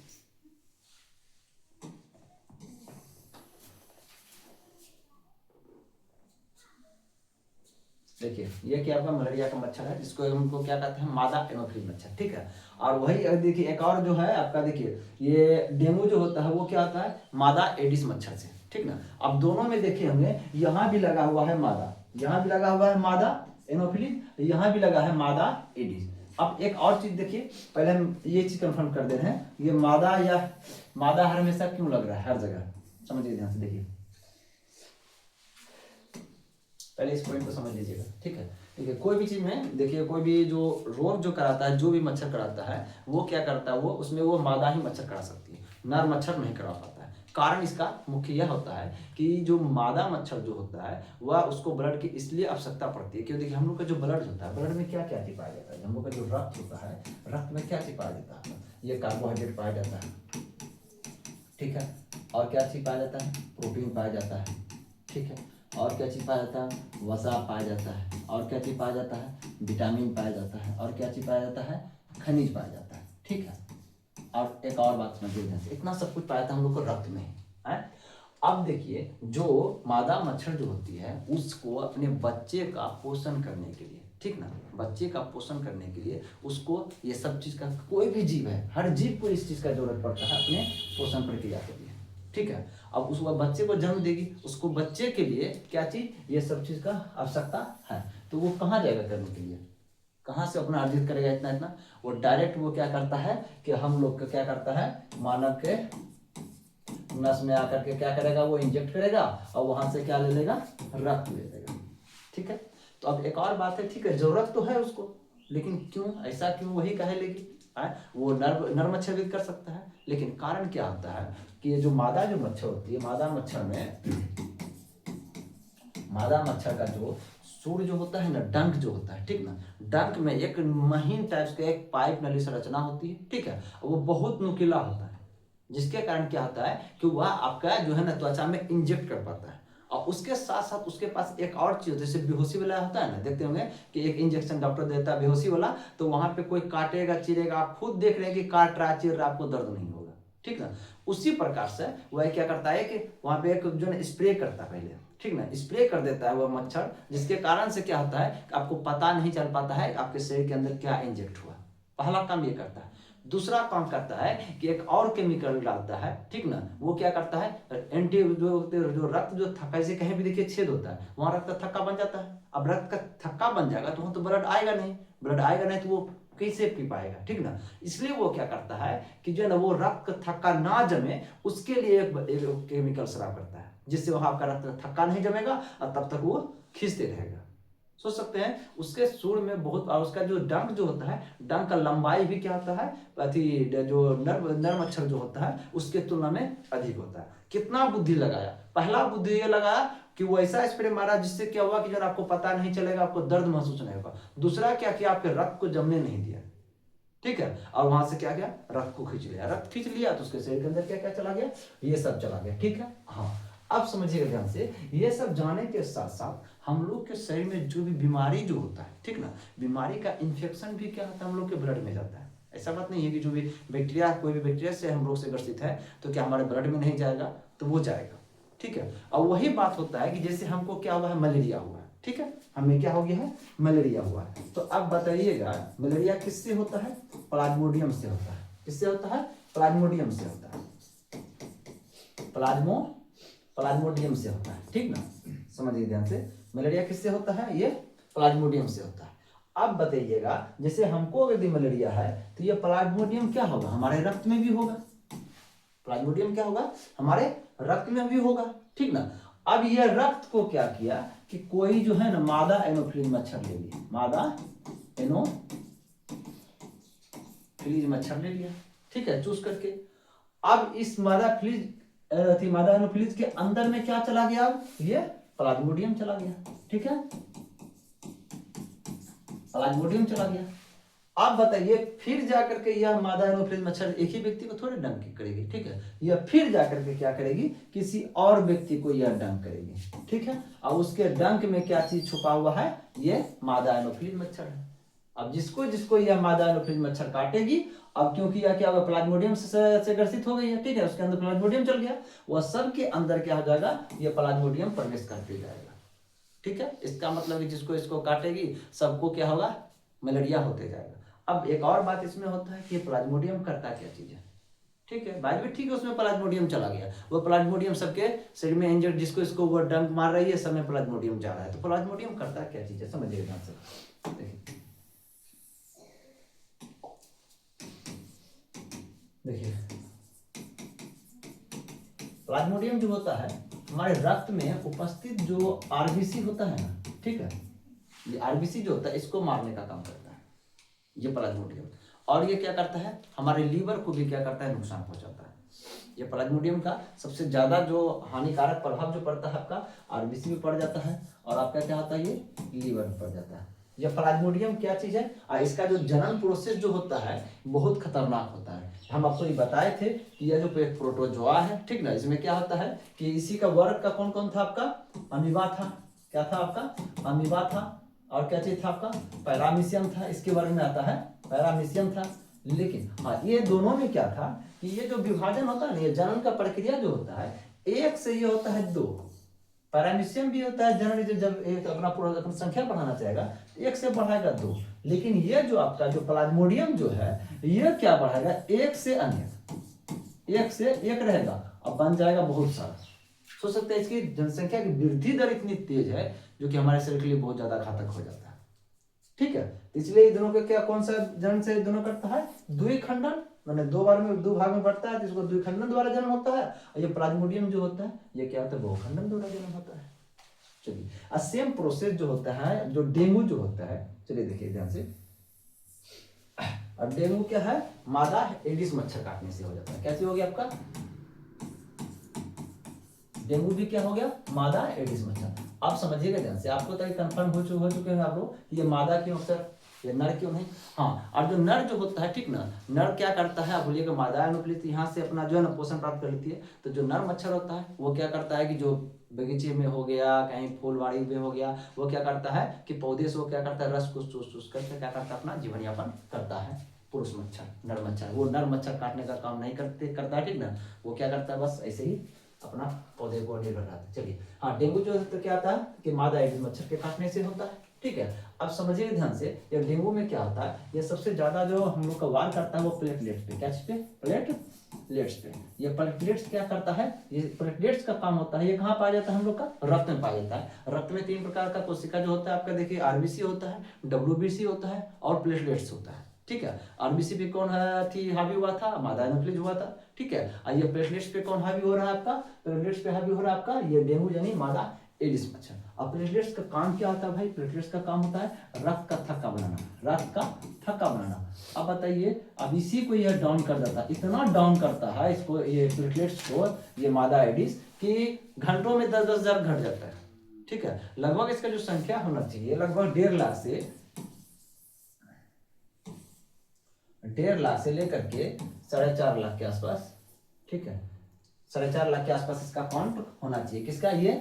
देखिए ये क्या आपका मलेरिया का मच्छर है, जिसको हमको क्या कहते हैं, मादा एनोफिलिस मच्छर, ठीक है। और वही देखिए एक और जो है आपका, देखिए ये डेंगू जो होता है वो क्या होता है, मादा एडिस मच्छर से, ठीक ना। अब दोनों में देखिए हमें यहाँ भी लगा हुआ है मादा, यहाँ भी लगा हुआ है मादा एनोफिलिस, यहाँ भी लगा है मादा एडिस। अब एक और चीज देखिए, पहले हम ये चीज कंफर्म कर दे रहे हैं, ये मादा या मादा हमेशा क्यों लग रहा है हर जगह, समझिए ध्यान से, देखिए पहले इस पॉइंट को समझ लीजिएगा, ठीक है। ठीक है, कोई भी चीज में देखिए, कोई भी जो रोग जो कराता है, जो भी मच्छर कराता है, वो क्या करता है, वो उसमें वो मादा ही मच्छर करा सकती है, नर मच्छर नहीं करा पाता है। कारण इसका मुख्य यह होता है कि जो मादा मच्छर जो होता है वह उसको ब्लड की इसलिए आवश्यकता पड़ती है, क्योंकि देखिए हम लोग का जो ब्लड होता है, ब्लड में क्या क्या चीज पाया जाता है, हम लोग का जो रक्त होता है, रक्त में क्या चीज पाया जाता है, ये कार्बोहाइड्रेट पाया जाता है, ठीक है। और क्या चीज पाया जाता है, प्रोटीन पाया जाता है, ठीक है। और क्या चीज पाया जाता है, वसा पाया जाता है। और क्या चीज पाया जाता है, विटामिन पाया जाता है। और क्या चीज पाया जाता है, खनिज पाया जाता है, ठीक है। और एक और बात समझिए ध्यान से, इतना सब कुछ पाया था हम लोग को रक्त में है। अब देखिए जो मादा मच्छर जो होती है उसको अपने बच्चे का पोषण करने के लिए, ठीक ना, बच्चे का पोषण करने के लिए उसको ये सब चीज का, कोई भी जीव है, हर जीव को इस चीज का जरूरत पड़ता है अपने पोषण प्रक्रिया के लिए, ठीक है। अब उस बच्चे को जन्म देगी, उसको बच्चे के लिए क्या चीज, ये सब चीज का आवश्यकता है। तो वो कहाँ जाएगा करने के लिए, कहाँ से अपना अर्जित करेगा इतना इतना, वो डायरेक्ट वो क्या करता है कि हम लोग का क्या करता है, मानव के नस में आकर के क्या करेगा, वो इंजेक्ट करेगा और वहां से क्या ले लेगा, रक्त ले लेगा, ठीक है। तो अब एक और बात है, ठीक है, जरूरत तो है उसको, लेकिन क्यों ऐसा, क्यों वही कहे लेगी, वो नर मच्छर भी कर सकता है, लेकिन कारण क्या होता है कि ये जो मादा जो मच्छर होती है, मादा मच्छर में मादा मच्छर का जो सूर जो होता है ना, डंक जो होता है, ठीक ना, डंक में एक महीन टाइप का एक पाइप नली संरचना होती है, ठीक है, वो बहुत नुकीला होता है, जिसके कारण क्या होता है कि वह आपका जो है ना त्वचा में इंजेक्ट कर पाता है। और उसके साथ साथ उसके पास एक और चीज, जैसे बेहोशी वाला होता है ना, देखते होंगे कि एक इंजेक्शन डॉक्टर देता है बेहोशी वाला, तो वहां पे कोई काटेगा चिरेगा, आप खुद देख रहे हैं कि काट रहा चिर रहा, आपको दर्द नहीं होगा, ठीक ना। उसी प्रकार से वह क्या करता है कि वहां पे एक जो है स्प्रे करता है पहले, ठीक ना, स्प्रे कर देता है वह मच्छर, जिसके कारण से क्या होता है आपको पता नहीं चल पाता है आपके शरीर के अंदर क्या इंजेक्ट हुआ। पहला काम ये करता है। दूसरा काम करता है कि एक और केमिकल डालता है, ठीक ना, वो क्या करता है एंटी जो रक्त जो थक्का, जैसे कहीं भी देखिए छेद होता है वहां रक्त थक्का बन जाता है। अब रक्त का थक्का बन जाएगा तो वहां तो ब्लड आएगा नहीं, ब्लड आएगा नहीं तो वो कैसे पी पाएगा, ठीक ना। इसलिए वो क्या करता है कि जो है ना वो रक्त थक्का ना जमे उसके लिए एक केमिकल स्राव करता है, जिससे वहां आपका रक्त थक्का नहीं जमेगा और तब तक वो खींचते रहेगा। सोच सकते हैं उसके सूर में बहुत, और उसका जो डंक जो होता है, डंक का लंबाई भी क्या होता है, अति जो नर मच्छर जो होता है उसके तुलना में अधिक होता है। कितना बुद्धि लगाया, पहला बुद्धि ये लगाया कि वो ऐसा स्प्रे मारा जिससे क्या हुआ कि जो आपको पता नहीं चलेगा, आपको दर्द महसूस नहीं होगा। दूसरा क्या किया, आपके रक्त को जमने नहीं दिया, ठीक है, और वहां से क्या किया, रक्त को खींच लिया, रक्त खींच लिया तो उसके शरीर के अंदर क्या क्या चला गया, ये सब चला गया, ठीक है। हाँ, अब समझिएगा ध्यान से, ये सब जाने के साथ साथ हम लोग के शरीर में जो भी बीमारी जो होता है, ठीक ना, बीमारी का इन्फेक्शन भी क्या होता है हम लोग के ब्लड में जाता है। ऐसा बात नहीं है कि जो भी बैक्टीरिया, कोई भी बैक्टीरिया से हम लोग से ग्रसित है तो क्या हमारे ब्लड में नहीं जाएगा, तो वो जाएगा, ठीक है। और वही बात होता है कि जैसे हमको क्या हुआ है, मलेरिया हुआ है, ठीक है, हमें क्या हो गया है, मलेरिया हुआ है। तो अब बताइएगा मलेरिया किससे होता है, प्लाज्मोडियम से होता है। किससे होता है, प्लाज्मोडियम से होता है, प्लाज्मोडियम से होता है, ठीक ना। समझिए ध्यान से, मलेरिया किससे होता है, ये प्लाज्मोडियम से होता है। अब बताइएगा जैसे हमको यदि मलेरिया है तो ये प्लाज्मोडियम क्या होगा, हमारे रक्त में भी होगा। प्लाज्मोडियम क्या होगा, हमारे रक्त में भी होगा, ठीक ना। अब ये रक्त को क्या किया कि कोई जो है ना मादा एनोफिलीज मच्छर ले लिया, मादा एनोफिलीज मच्छर ले लिया, ठीक है, चूस करके। अब इस मादा एनोफिलीज के अंदर में क्या चला गया, अब ये प्लाज्मोडियम चला गया, ठीक है, प्लाज्मोडियम चला गया। अब बताइए फिर जाकर के यह मादा एनोफिलीज मच्छर एक ही व्यक्ति को थोड़े डंक करेगी, ठीक है, यह फिर जाकर के क्या करेगी, किसी और व्यक्ति को यह डंक करेगी, ठीक है। और उसके डंक में क्या चीज छुपा हुआ है, ये मादा एनोफिलीज मच्छर है। अब जिसको जिसको यह मादा एनोफिलीज मच्छर काटेगी, अब क्योंकि यह क्या होगा, प्लाज्मोडियम से ग्रसित हो गई है, ठीक है, उसके अंदर प्लाज्मोडियम चल गया, वह सब के अंदर क्या हो जाएगा, यह प्लाज्मोडियम प्रवेश करते जाएगा, ठीक है। इसका मतलब कि जिसको इसको काटेगी सबको क्या होगा, मलेरिया होते जाएगा। अब एक और बात इसमें होता है कि प्लाज्मोडियम करता क्या चीज है, ठीक है, बात भी ठीक है, उसमें प्लाज्मोडियम चला गया, वो प्लाज्मोडियम सबके शरीर में इंजर्ड, जिसको इसको वो डंक मार रही है सब में प्लाज्मोडियम जा रहा है। तो प्लाज्मोडियम करता क्या चीज है, समझिए ध्यान से, देखिए प्लाज्मोडियम जो होता है हमारे रक्त में उपस्थित जो आरबीसी होता है ना, ठीक है, ये आरबीसी जो होता है इसको मारने का काम करता है ये प्लाज्मोडियम। और ये क्या करता है, हमारे लीवर को भी क्या करता है, नुकसान पहुंचाता है। ये प्लाज्मोडियम का सबसे ज्यादा जो हानिकारक प्रभाव जो पड़ता है आपका आरबीसी में पड़ जाता है, और आपका क्या होता है, ये लीवर में पड़ जाता है। ये प्लाज्मोडियम क्या चीज है, और इसका जो जनन प्रोसेस जो होता है बहुत खतरनाक होता है। हम आपको ये बताए थे कि यह जो प्रोटोजोआ है, ठीक ना, इसमें क्या होता है कि इसी का वर्ग का कौन कौन था, आपका अमीबा था, क्या था आपका, अमीबा था, और क्या चीज था आपका, पैरामीशियम था, इसके वर्ग में आता है पैरामीशियम था। लेकिन हाँ, ये दोनों में क्या था कि ये जो विभाजन होता है ना, ये जनन का प्रक्रिया जो होता है एक से ये होता है 2, पैरामीशियम भी होता है जनन, जब एक अपना संख्या बढ़ाना चाहेगा एक से बढ़ाएगा 2, लेकिन ये जो आपका जो प्लाज्मोडियम जो है ये क्या बढ़ाएगा, एक से अनेक, एक से एक रहेगा और बन जाएगा बहुत सारा। सोच सकते हैं इसकी जनसंख्या की वृद्धि दर इतनी तेज है जो कि हमारे शरीर के लिए बहुत ज्यादा घातक हो जाता है, ठीक है। इसलिए दोनों का क्या, कौन सा जन्म से दोनों करता है, द्विखंडन, मैंने दो भाग में बढ़ता है तो इसको द्विखंडन द्वारा जन्म होता है। और ये प्लाज्मोडियम जो होता है ये क्या होता है, बहुखंडन द्वारा जन्म होता है। चलिए सेम प्रोसेस जो होता है जो डेंगू जो होता है, चलिए देखिए ध्यान से, अब डेंगू क्या है, मादा एडिस मच्छर काटने से हो जाता है। कैसे हो गया आपका डेंगू भी, क्या हो गया, मादा एडिस मच्छर। आप समझिएगा ध्यान से, आपको तो कंफर्म हो चुके हैं आप लोग कि ये मादा क्यों अक्सर, ये नर क्यों नहीं। हाँ, और जो नर जो होता है, ठीक ना, नर क्या करता है, आप बोलिएगा मादा अनुकूलित यहाँ से अपना जो है ना पोषण प्राप्त कर लेती है। तो जो नर मच्छर होता है वो क्या करता है कि जो बगीचे में हो गया, कहीं फूलवाड़ी में हो गया, वो क्या करता है कि पौधे से वो क्या करता है, रस को चूस चूस करके क्या करता है, अपना जीवन यापन करता है। पुरुष मच्छर, नर मच्छर, वो नर मच्छर काटने का काम नहीं करता है, ठीक ना, वो क्या करता है, बस ऐसे ही अपना पौधे को निर्भर रहता है। चलिए, हाँ, डेंगू जो है तो क्या आता है कि मादा एडिस मच्छर के काटने से होता है, ठीक है। अब समझिए ध्यान से, ये डेंगू में क्या होता है, ये सबसे ज्यादा जो हम लोग का वार करता है वो प्लेटलेट्स पे, क्या पे, प्लेटलेट्स पे। ये प्लेटलेट्स क्या करता है, ये प्लेटलेट्स का काम होता है, ये कहाँ पाया जाता है, हम लोग का रक्त में पाया जाता है। रक्त में 3 प्रकार का कोशिका जो होता है आपका, देखिए आरबीसी होता है, डब्ल्यूबीसी होता है और प्लेटलेट्स होता है, ठीक है। आरबीसी पे कौन है थी हावी हुआ था, मादा एनोफ्लिज हुआ था, ठीक है। और ये प्लेटलेट्स पे कौन हावी हो रहा है आपका, प्लेटलेट्स पे हावी हो रहा है आपका ये डेंगू यानी मादा एडिस मच्छर। अब प्लेटलेट्स का काम क्या होता है भाई, प्लेटलेट्स का काम होता है रक्त का थक्का बनाना, रक्त का थक्का बनाना। अब बताइए, अब इसी को यह डाउन कर देता है, इतना डाउन करता है इसको, ये प्लेटलेट्स को, ये मादा एडिस, कि घंटों में 10-10 हजार घट जाता है, ठीक है। लगभग इसका जो संख्या होना चाहिए लगभग 1.5 लाख से लेकर के 4.5 लाख के आसपास, ठीक है, 4.5 लाख के आसपास इसका काउंट होना चाहिए, किसका, ये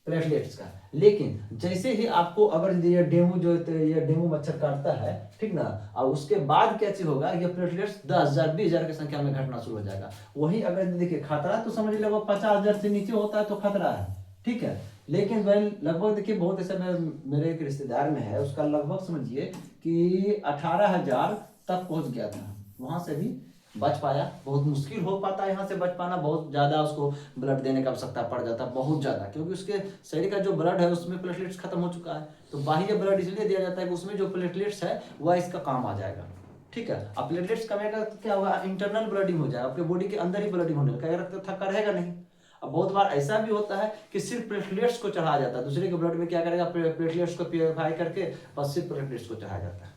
प्लेटलेट्स का। लेकिन जैसे ही आपको अगर ये डेंगू जो ये डेंगू मच्छर काटता है, ठीक ना, और उसके बाद क्या चीज होगा, ये प्लेटलेट्स 10,000 20,000 की संख्या में घटना शुरू हो जाएगा। वही अगर देखिए खतरा तो समझ लो 50,000 से नीचे होता है तो खतरा है, ठीक है। लेकिन वह लगभग देखिए बहुत ऐसे मेरे एक रिश्तेदार में है, उसका लगभग समझिए कि 18,000 तक पहुंच गया था, वहां से भी बच पाया। बहुत मुश्किल हो पाता है यहाँ से बच पाना, बहुत ज़्यादा उसको ब्लड देने की आवश्यकता पड़ जाता है, बहुत ज़्यादा, क्योंकि उसके शरीर का जो ब्लड है उसमें प्लेटलेट्स खत्म हो चुका है। तो बाह्य ब्लड इसलिए दिया जाता है कि उसमें जो प्लेटलेट्स है वह इसका काम आ जाएगा, ठीक है। अब प्लेटलेट्स कमेगा तो क्या होगा, इंटरनल ब्लडिंग हो जाएगा, आपके बॉडी के अंदर ही ब्लडिंग होने लगेगा, रक्त थक्का रहेगा नहीं। अब बहुत बार ऐसा भी होता है कि सिर्फ प्लेटलेट्स को चढ़ाया जाता है, दूसरे के ब्लड में क्या करेगा, प्लेटलेट्स को प्योरीफाई करके बस सिर्फ प्लेटलेट्स को चढ़ाया जाता है,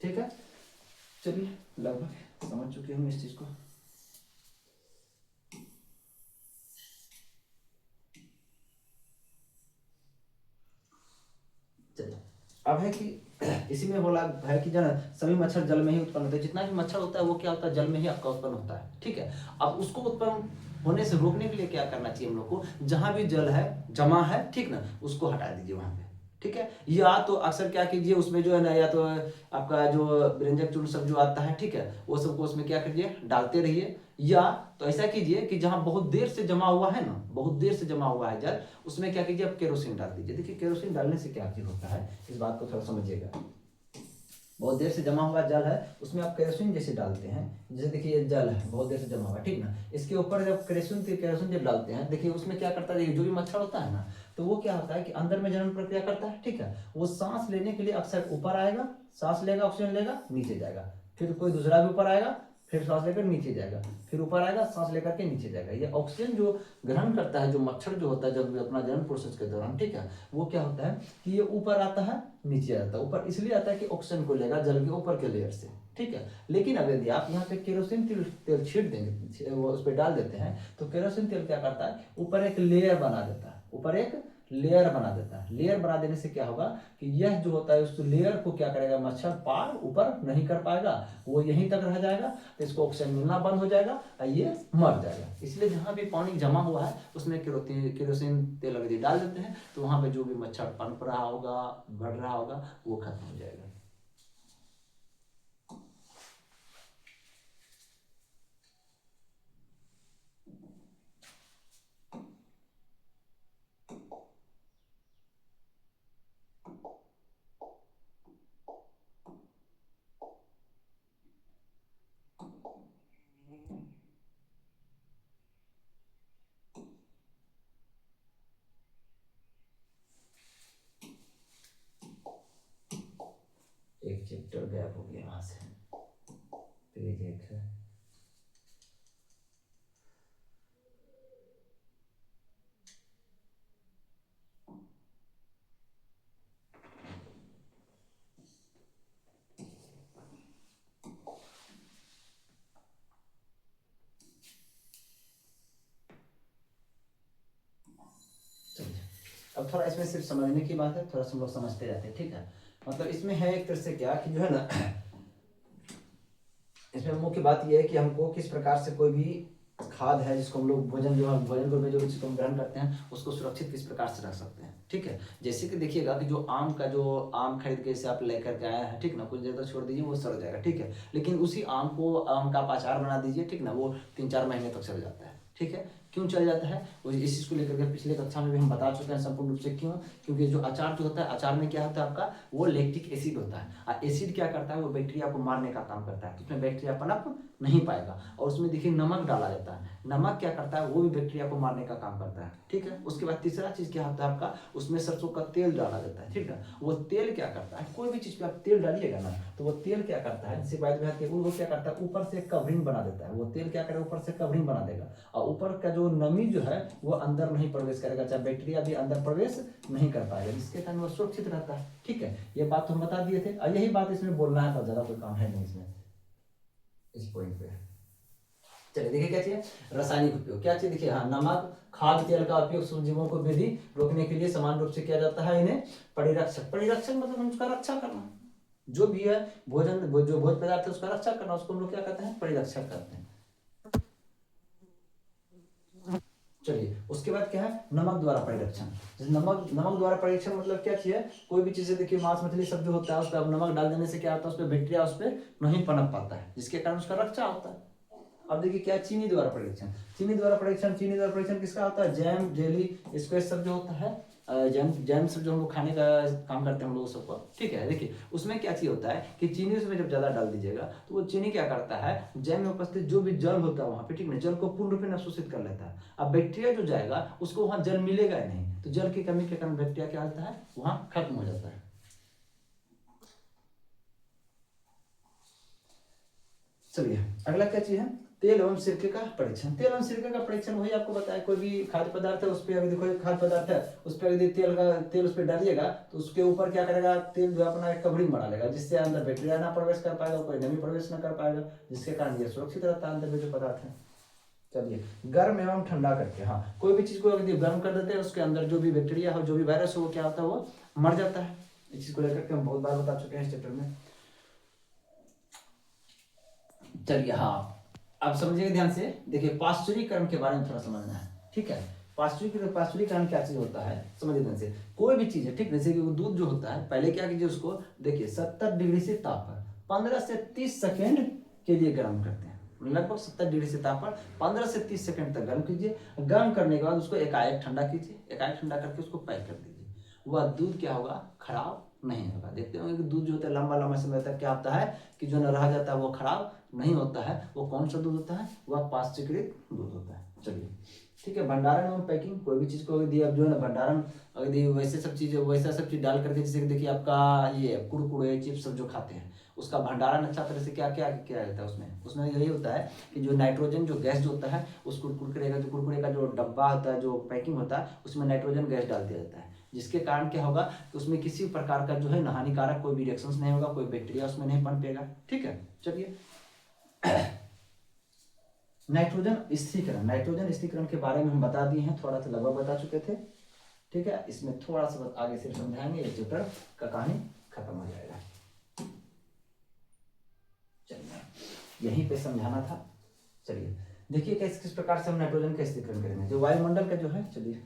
ठीक है। चलिए, लगभग समझ चुके हम इस चीज को। चलिए, अब है कि इसी में बोला है कि जन सभी मच्छर जल में ही उत्पन्न होते हैं, जितना भी मच्छर होता है वो क्या होता है, जल में ही आपका उत्पन्न होता है, ठीक है। अब उसको उत्पन्न होने से रोकने के लिए क्या करना चाहिए हम लोग को, जहां भी जल है जमा है, ठीक ना, उसको हटा दीजिए वहां पे, ठीक है। या तो अक्सर क्या कीजिए, उसमें जो है ना, या तो आपका जो व्यंजक चूर्ण सब जो आता है, ठीक है, वो सबको उसमें क्या करिए, डालते रहिए। या तो ऐसा कीजिए कि जहां बहुत देर से जमा हुआ है ना, बहुत देर से जमा हुआ है जल, उसमें क्या कीजिए, आप केरोसिन डाल दीजिए। देखिए केरोसिन डालने से क्या चीज होता है, इस बात को थोड़ा समझिएगा। बहुत देर से जमा हुआ जल है, उसमें आप केरोसिन जैसे डालते हैं, जैसे देखिए ये जल है बहुत देर से जमा हुआ, ठीक ना, इसके ऊपर जब केरोसिन जब डालते हैं, देखिए उसमें क्या करता है, जो भी मच्छर होता है ना, तो वो क्या होता है कि अंदर में जनन प्रक्रिया करता है, ठीक है। वो सांस लेने के लिए अक्सर ऊपर आएगा, सांस लेगा, ऑक्सीजन लेगा, नीचे जाएगा, फिर कोई दूसरा भी ऊपर आएगा, फिर सांस लेकर नीचे जाएगा, फिर ऊपर आएगा, सांस लेकर के नीचे जाएगा। ये ऑक्सीजन जो ग्रहण करता है, जो मच्छर जो होता है जब अपना जनन प्रोसेस के दौरान, ठीक है, वो क्या होता है कि ये ऊपर आता है, नीचे आता है। ऊपर इसलिए आता है कि ऑक्सीजन को लेगा जल के ऊपर के लेयर से, ठीक है। लेकिन अगर यदि आप यहाँ पे केरोसिन तेल छीट देंगे, वो उस पर डाल देते हैं, तो केरोसिन तेल क्या करता है, ऊपर एक लेयर बना देता है, ऊपर एक लेयर बना देता है। लेयर बना देने से क्या होगा कि यह जो होता है उस लेयर को क्या करेगा, मच्छर पार ऊपर नहीं कर पाएगा, वो यहीं तक रह जाएगा, तो इसको ऑक्सीजन मिलना बंद हो जाएगा और ये मर जाएगा। इसलिए जहां भी पानी जमा हुआ है उसमें केरोसिन तेल अगर डाल देते हैं, तो वहां पे जो भी मच्छर पनप रहा होगा, बढ़ रहा होगा, वो खत्म हो जाएगा। एक चैप्टर गैप हो गया वहां से, पेज 1 है। चलिए, अब थोड़ा इसमें सिर्फ समझने की बात है, थोड़ा सा हम लोग समझते जाते हैं, ठीक है। मतलब इसमें है एक तरह से क्या कि जो है ना, इसमें मुख्य बात यह है कि हमको किस प्रकार से कोई भी खाद है जिसको हम लोग भोजन जो है भोजन को जो भी चीज हम ग्रहण करते हैं उसको सुरक्षित किस प्रकार से रख सकते हैं, ठीक है। जैसे कि देखिएगा कि जो आम खरीद के जैसे आप लेकर के आए हैं, ठीक ना, कुछ देर तक छोड़ दीजिए वो सड़ जाएगा, ठीक है। लेकिन उसी आम का आप अचार बना दीजिए, ठीक ना, वो 3-4 महीने तक चल जाता है, ठीक है। क्यों चल जाता है, वो इस चीज को लेकर के पिछले कक्षा में भी हम बता चुके हैं संपूर्ण रूप से। क्यों? क्योंकि जो अचार जो होता है, अचार में क्या होता है आपका, वो लैक्टिक एसिड होता है, और एसिड क्या करता है, वो बैक्टीरिया को मारने का काम करता है, उसमें बैक्टीरिया पनप नहीं पाएगा। और उसमें देखिए नमक डाला जाता है, नमक क्या करता है, वो भी बैक्टीरिया को मारने का काम करता है, ठीक है। उसके बाद तीसरा चीज क्या होता है आपका, उसमें सरसों का तेल डाला जाता है, ठीक है। वो तेल क्या करता है, कोई भी चीज पे आप तेल डालिएगा ना, तो वो तेल क्या करता है, जैसे वो क्या करता है, ऊपर से कवरिंग बना देता है। वो तेल क्या करेगा, ऊपर से कवरिंग बना देगा, और ऊपर का जो नमी जो है वो अंदर नहीं प्रवेश करेगा, चाहे बैक्टीरिया भी अंदर प्रवेश नहीं कर पाएगा, जिसके कारण वो सुरक्षित रहता है, ठीक है। ये बात तो हम बता दिए थे, और यही बात इसमें बोलना है, तो ज्यादा कोई काम है नहीं इसमें, इस पॉइंट पे। चलिए देखिए क्या चाहिए, रासायनिक उपयोग क्या चाहिए, देखिए हाँ, नमक खाद्य तेल का उपयोग सूक्ष्मजीवों को वृद्धि रोकने के लिए समान रूप से किया जाता है। इन्हें परिरक्षक मतलब उसका रक्षा करना, जो भी है भोजन जो भोज्य पदार्थ है उसका रक्षा करना, उसको हम लोग क्या कहते हैं, परिरक्षक कहते हैं। चलिए उसके बाद क्या है, नमक द्वारा परिरक्षण। नमक द्वारा परिरक्षण मतलब क्या चीज है, कोई भी चीज है, देखिए मांस मछली सब जो होता है उस पर नमक डाल देने से क्या होता है, उस पर बैक्टीरिया उस पर नहीं पनप पाता है, जिसके कारण उसका रक्षा होता है। अब देखिए क्या, चीनी द्वारा परीक्षण। चीनी द्वारा परीक्षण किसका होता है, जैम जेली स्क्वैश सब जो होता है, जैम सब जो हम लोग खाने का काम करते हैं हम लोग सबको, ठीक है। देखिए उसमें क्या चीज होता है कि चीनी उसमें जब ज्यादा डाल दीजिएगा तो वो चीनी क्या करता है, जैम में उपस्थित जो भी जल होता है वहां पे, ठीक है, जल को पूर्ण रूप में अवशोषित कर लेता है। अब बैक्टीरिया जो जाएगा उसको वहां जल मिलेगा ही नहीं, तो जल की कमी के कारण बैक्टीरिया क्या होता है, वहां खत्म हो जाता है। चलिए अगला क्या चीज है, तेल एवं सिरके का परीक्षण। तेल एवं सिरके का परीक्षण वही आपको बताया, कोई भी खाद्य पदार्थ है उस पर, अगर देखो एक खाद्य पदार्थ है उस पर यदि तेल उस पर डालिएगा तो उसके ऊपर क्या करेगा, तेल जो अपना एक कवरिंग बना लेगा, जिससे अंदर बैक्टीरिया ना प्रवेश कर पाएगा, कोई नमी प्रवेश ना कर पाएगा, जिसके कारण ये सुरक्षित रहता है अंदर में जो पदार्थ है। चलिए गर्म एवं ठंडा करके, हाँ कोई भी चीज को अगर गर्म कर देते हैं उसके अंदर जो भी बैक्टीरिया हो, जो भी वायरस हो, वो क्या होता है, वो मर जाता है। इस चीज को लेकर के हम बहुत बार बता चुके हैं इस चैप्टर में। चलिए हाँ, अब समझिएगा ध्यान से, देखिए पाश्चुरीकरण के बारे में थोड़ा समझना है, ठीक है। पाश्चुरीकरण क्या चीज होता है, समझिए ध्यान से। कोई भी चीज है, ठीक, जैसे कि वो दूध जो होता है, पहले क्या कीजिए उसको, देखिए 70 डिग्री से ताप पर 15 से 30 सेकेंड के लिए गर्म करते हैं, लगभग 70 डिग्री से ताप पर 15 से 30 सेकंड तक गर्म कीजिए। गर्म करने के बाद उसको एकाएक ठंडा कीजिए, एकाएक ठंडा करके उसको पैक कर दीजिए। वह दूध क्या होगा, खराब नहीं होगा। देखते होंगे कि दूध जो होता है लंबा लंबा समय तक क्या होता है कि जो न रह जाता है वो खराब नहीं होता है। वो कौन सा दूध होता है, वह पाश्चुरीकृत दूध होता है। चलिए ठीक है, भंडारण एवं पैकिंग। कोई भी चीज को यदि आप जो है ना भंडारण, यदि वैसा सब चीज डाल करके, जैसे कि देखिए आपका ये कुरकुरे चिप्स सब जो खाते हैं, उसका भंडारण अच्छा तरह से क्या क्या किया जाता है, उसमें यही होता है कि जो नाइट्रोजन जो गैस जो होता है, उस कुरकुरे का जो डब्बा होता है, जो पैकिंग होता है, उसमें नाइट्रोजन गैस डाल दिया जाता है, जिसके कारण क्या होगा कि उसमें किसी प्रकार का जो है ना हानिकारक कोई भी रिएक्शंस नहीं होगा, कोई बैक्टीरिया उसमें नहीं पनपेगा, ठीक है। चलिए नाइट्रोजन स्थिरीकरण के बारे में हम बता दिए हैं, थोड़ा सा लगभग बता चुके थे, ठीक है। इसमें थोड़ा सा बस आगे से समझाएंगे, ये चैप्टर का कहानी खत्म हो जाएगा। चलिए यहीं पे समझाना था। चलिए देखिए किस प्रकार से हम नाइट्रोजन का स्थिरीकरण करेंगे, जो वायुमंडल का जो है। चलिए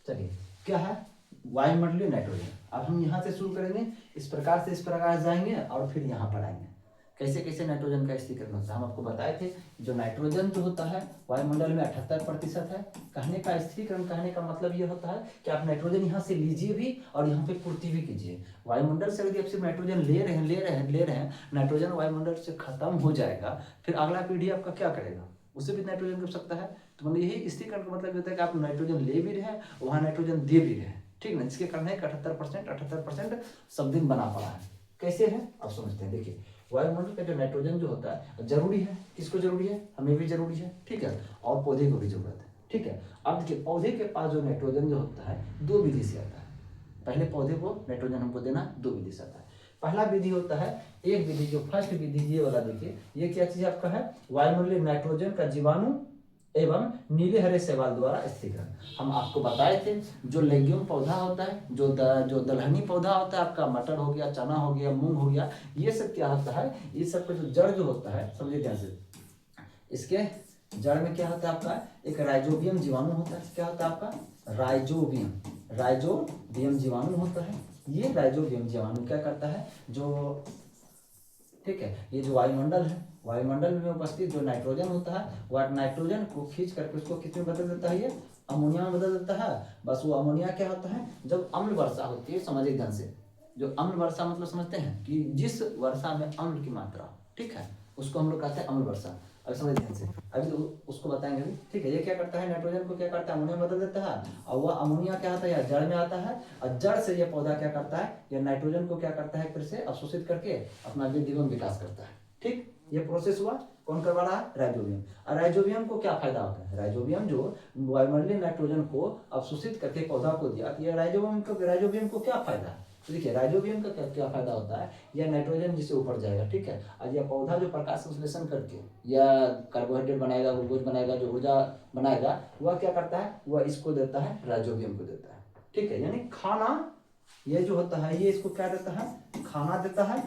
चलिए क्या है, वायुमंडलीय नाइट्रोजन। अब हम यहाँ से शुरू करेंगे, इस प्रकार से जाएंगे और फिर यहाँ पर आएंगे कैसे कैसे नाइट्रोजन का स्थिरीकरण होता है। हम आपको बताए थे जो नाइट्रोजन जो होता है वायुमंडल में 78% है। कहने का स्थिरीकरण, कहने का मतलब ये होता है कि आप नाइट्रोजन यहाँ से लीजिए भी और यहाँ पे पूर्ति भी कीजिए। वायुमंडल से यदि आप सिर्फ नाइट्रोजन ले रहे हैं, नाइट्रोजन वायुमंडल से खत्म हो जाएगा, फिर अगला पीढ़ी आपका क्या करेगा, उसे भी नाइट्रोजन कर सकता है। तो मतलब यही स्थिरीकरण का मतलब होता है कि आप नाइट्रोजन ले भी रहे हैं, वहां नाइट्रोजन दे भी रहे हैं, ठीक ना, जिसके कारण है 78% सब दिन बना पड़ा है। कैसे है अब समझते हैं। देखिए वायुमंडल का जो नाइट्रोजन जो होता है जरूरी है, किसको जरूरी है, हमें भी जरूरी है, ठीक है, और पौधे को भी जरूरत है, ठीक है। अब देखिए पौधे के पास जो नाइट्रोजन जो होता है दो विधि से आता है। पहले पौधे को नाइट्रोजन हमको देना दो विधि से आता है। पहला विधि होता है, एक विधि जो फर्स्ट विधि ये वाला देखिए, ये क्या चीज आपका है, वायुमंडलीय नाइट्रोजन का जीवाणु एवं नीले हरे शैवाल द्वारा स्थिरीकरण। हम आपको बताए थे जो लेग्यूम पौधा होता है, जो दलहनी पौधा होता है आपका, मटर हो गया, चना हो गया, मूंग हो गया, ये सब क्या होता है, ये सब का जो जड़ जो होता है, समझिए ध्यान से, इसके जड़ में क्या होता है आपका, एक राइजोबियम जीवाणु होता है। क्या होता है आपका, राइजोबियम जीवाणु होता है। ये राइजोबियम जीवाणु क्या करता है, जो ठीक है, ये जो वायुमंडल है, वायुमंडल में उपस्थित जो नाइट्रोजन होता है, वह नाइट्रोजन को खींच करके उसको किस में बदल देता है, ये अमोनिया में बदल देता है। बस वो अमोनिया क्या होता है, जब अम्ल वर्षा होती है, समझिए ध्यान से, जो अम्ल वर्षा मतलब समझते हैं कि जिस वर्षा में अम्ल की मात्रा, ठीक है, उसको हम लोग कहते हैं अम्ल वर्षा। अभी समझ ध्यान से, अभी तो उसको बताएंगे अभी, ठीक है। ये क्या करता है, नाइट्रोजन को क्या करता है, अमोनिया में बदल देता है, और वह अमोनिया क्या होता है, या जड़ में आता है, और जड़ से ये पौधा क्या करता है, या नाइट्रोजन को क्या करता है, फिर से अवशोषित करके अपना वृद्धि एवं विकास करता है। ठीक, ये प्रोसेस हुआ, कौन करवा रहा है, राइजोबियम। और राइजोबियम को क्या फायदा होता है, राइजोबियम जो वायुमंडलीय नाइट्रोजन को अवशोषित करके पौधा को दिया, तो ये राइजोबियम को क्या फायदा है, तो देखिए राइजोबियम का क्या फायदा होता है, यह नाइट्रोजन जिससे ऊपर जाएगा, ठीक है, और यह पौधा जो प्रकाश संश्लेषण करके या कार्बोहाइड्रेट बनाएगा, ग्लूकोज बनाएगा, जो ऊर्जा बनाएगा, वह क्या करता है, वह इसको देता है, राइजोबियम को देता है, ठीक है। यानी खाना ये जो होता है, ये इसको क्या देता है, खाना देता है,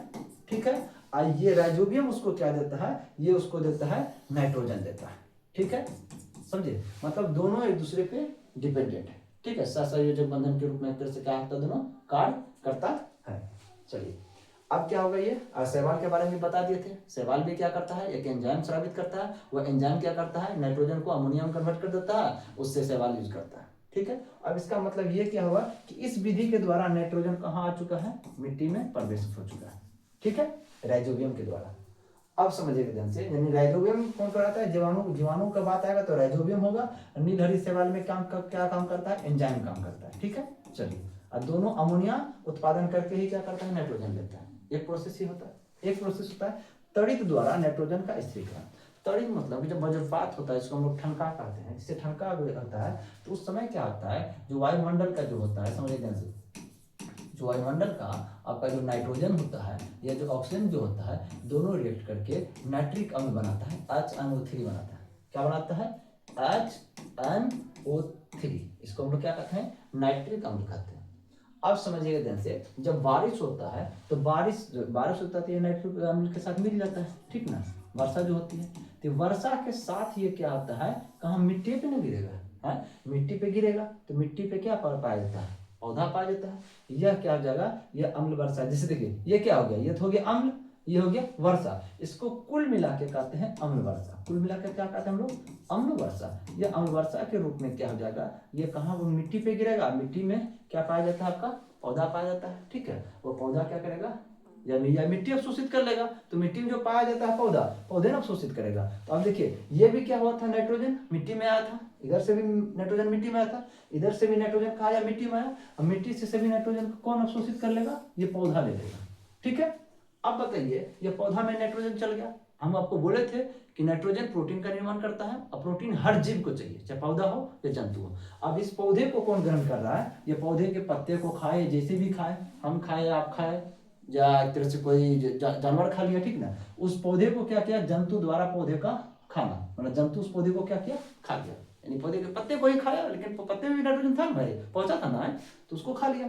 ठीक है। और ये राइजोबियम उसको क्या देता है, ये उसको देता है नाइट्रोजन देता है, ठीक है, समझे, मतलब दोनों एक दूसरे पे डिपेंडेंट है, ठीक है, सहसंयोजक बंधन के रूप में एक तरह से क्या होता है, दोनों कार्य करता है। चलिए अब क्या होगा, ये शैवाल के बारे में बता दिए थे। शैवाल भी क्या करता है, एक एंजाइम स्रावित करता है, वह एंजाइम क्या करता है, नाइट्रोजन को अमोनिया में कन्वर्ट कर देता है, उससे शैवाल यूज करता है, ठीक है। अब इसका मतलब ये क्या हुआ कि इस विधि के द्वारा नाइट्रोजन कहाँ आ चुका है, मिट्टी में प्रवेश हो चुका है, ठीक है, राइजोबियम के द्वारा। अब समझिएगा ध्यान से, यानी राइजोबियम कौन कराता है, जीवाणु का बात आएगा तो राइजोबियम होगा। नीलहरी शैवाल में क्या काम करता है, एंजाइम काम करता है, ठीक है। चलिए, और दोनों अमोनिया उत्पादन करके ही क्या करता है, नाइट्रोजन लेता है। एक प्रोसेस ही होता है, एक प्रोसेस होता है तड़ित द्वारा नाइट्रोजन का स्थिरीकरण। तड़ित मतलब जब वज्रपात होता है, इसको हम लोग ठनका कहते हैं, जिससे ठनका होता है तो उस समय क्या होता है, जो वायुमंडल का जो होता है, समझिए ध्यान से, जो वायुमंडल का आपका जो नाइट्रोजन होता है या जो ऑक्सीजन जो होता है, दोनों रिएक्ट करके नाइट्रिक अम्ल बनाता है, HNO3 बनाता है। क्या बनाता है, HNO3, इसको हम लोग क्या कहते हैं, नाइट्रिक अम्ल कहते हैं। अब समझिएगा ध्यान से, जब बारिश होता है तो बारिश होता है तो ये नाइट्रिक अम्ल के साथ मिल जाता है, ठीक ना, वर्षा जो होती है तो वर्षा के साथ ये क्या होता है, कहाँ मिट्टी पे नहीं गिरेगा, है मिट्टी पे गिरेगा तो मिट्टी पे क्या पाया जाता है, पौधा पाया जाता है। यह क्या हो जाएगा, यह अम्ल वर्षा। जैसे देखिए ये क्या हो गया, ये तो हो गया अम्ल, ये हो गया वर्षा, इसको कुल मिला के कहते हैं अम्ल वर्षा। कुल मिला के क्या कहते हैं हम लोग, अम्ल वर्षा। यह अम्ल वर्षा के रूप में क्या हो जाएगा, ये कहाँ, वो मिट्टी पे गिरेगा, मिट्टी में क्या पाया जाता है, आपका पौधा पाया जाता है, ठीक है। वो पौधा क्या करेगा, या मिट्टी अवशोषित कर लेगा, तो मिट्टी में जो पाया जाता है पौधे ने अवशोषित करेगा। तो अब देखिए ये भी क्या हुआ था, नाइट्रोजन मिट्टी में आया था, इधर से भी नाइट्रोजन मिट्टी में आया था, इधर से भी नाइट्रोजन कहा आया, मिट्टी में आया। अब मिट्टी से सभी नाइट्रोजन को कौन अवशोषित कर लेगा, ये पौधा ले लेगा, ठीक है। अब बताइए, ये पौधा में नाइट्रोजन चल गया। हम आपको बोले थे कि नाइट्रोजन प्रोटीन का निर्माण करता है, और प्रोटीन हर जीव को चाहिए, चाहे पौधा हो या जंतु हो। अब इस पौधे को कौन ग्रहण कर रहा है, ये पौधे के पत्ते को खाए, जैसे भी खाए, हम खाए, आप खाए, या एक तरह से कोई जानवर खा लिया, ठीक ना, उस पौधे को क्या किया, जंतु द्वारा पौधे का खाना, मतलब जंतु उस पौधे को क्या किया, खा लिया, यानी पौधे के पत्ते को ही खाया, लेकिन पत्ते में भी नाइट्रोजन था भाई, पहुंचा था ना, तो उसको खा लिया।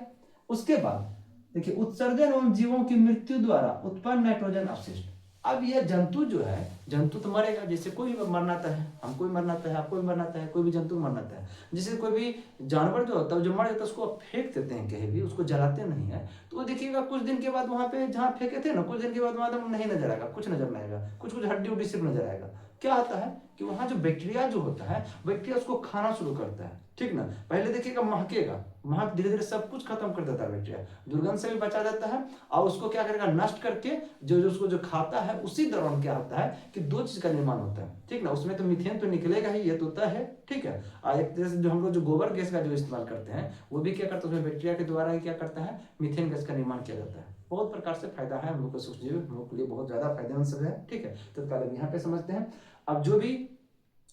उसके बाद देखिए, उत्सर्जन एवं जीवों की मृत्यु द्वारा उत्पन्न नाइट्रोजन अवशिष्ट। अब यह जंतु जो है, जंतु तो मरेगा, जैसे कोई भी मरना है, हमको भी मरना है, आपको भी मरना है, कोई भी जंतु मरना है। जैसे कोई भी जानवर जो होता है, जो मर जाता है, उसको आप फेंक देते हैं कहीं भी, उसको जलाते नहीं है, तो वो देखिएगा कुछ दिन के बाद वहां पे जहाँ फेंके थे ना, कुछ दिन के बाद वहां नहीं नजर आएगा, कुछ नजर नहीं आएगा, कुछ हड्डी उड्डी सिर्फ नजर आएगा। क्या होता है कि वहां जो बैक्टीरिया जो होता है, बैक्टीरिया उसको खाना शुरू करता है, ठीक ना। पहले देखिएगा महकेगा, महक धीरे धीरे सब कुछ खत्म कर देता है बैक्टीरिया, दुर्गंध से भी बचा जाता है, और उसको क्या करेगा, नष्ट करके जो उसको जो खाता है, उसी दौरान क्या होता है कि दो चीज का निर्माण होता है, ठीक ना। उसमें तो मीथेन तो निकलेगा ही, ये तो होता है, ठीक है। और एक तरह से जो हम लोग जो गोबर गैस का जो इस्तेमाल करते हैं, वो भी क्या करता है, उसमें बैक्टीरिया के द्वारा ही क्या करता है, मीथेन गैस का निर्माण किया जाता है। बहुत प्रकार से फायदा है हम लोग को सूक्ष्मजीवी, हम लोग के लिए बहुत ज्यादा फायदेमंद सब है, ठीक है। तो पहले यहाँ पे समझते हैं। अब जो भी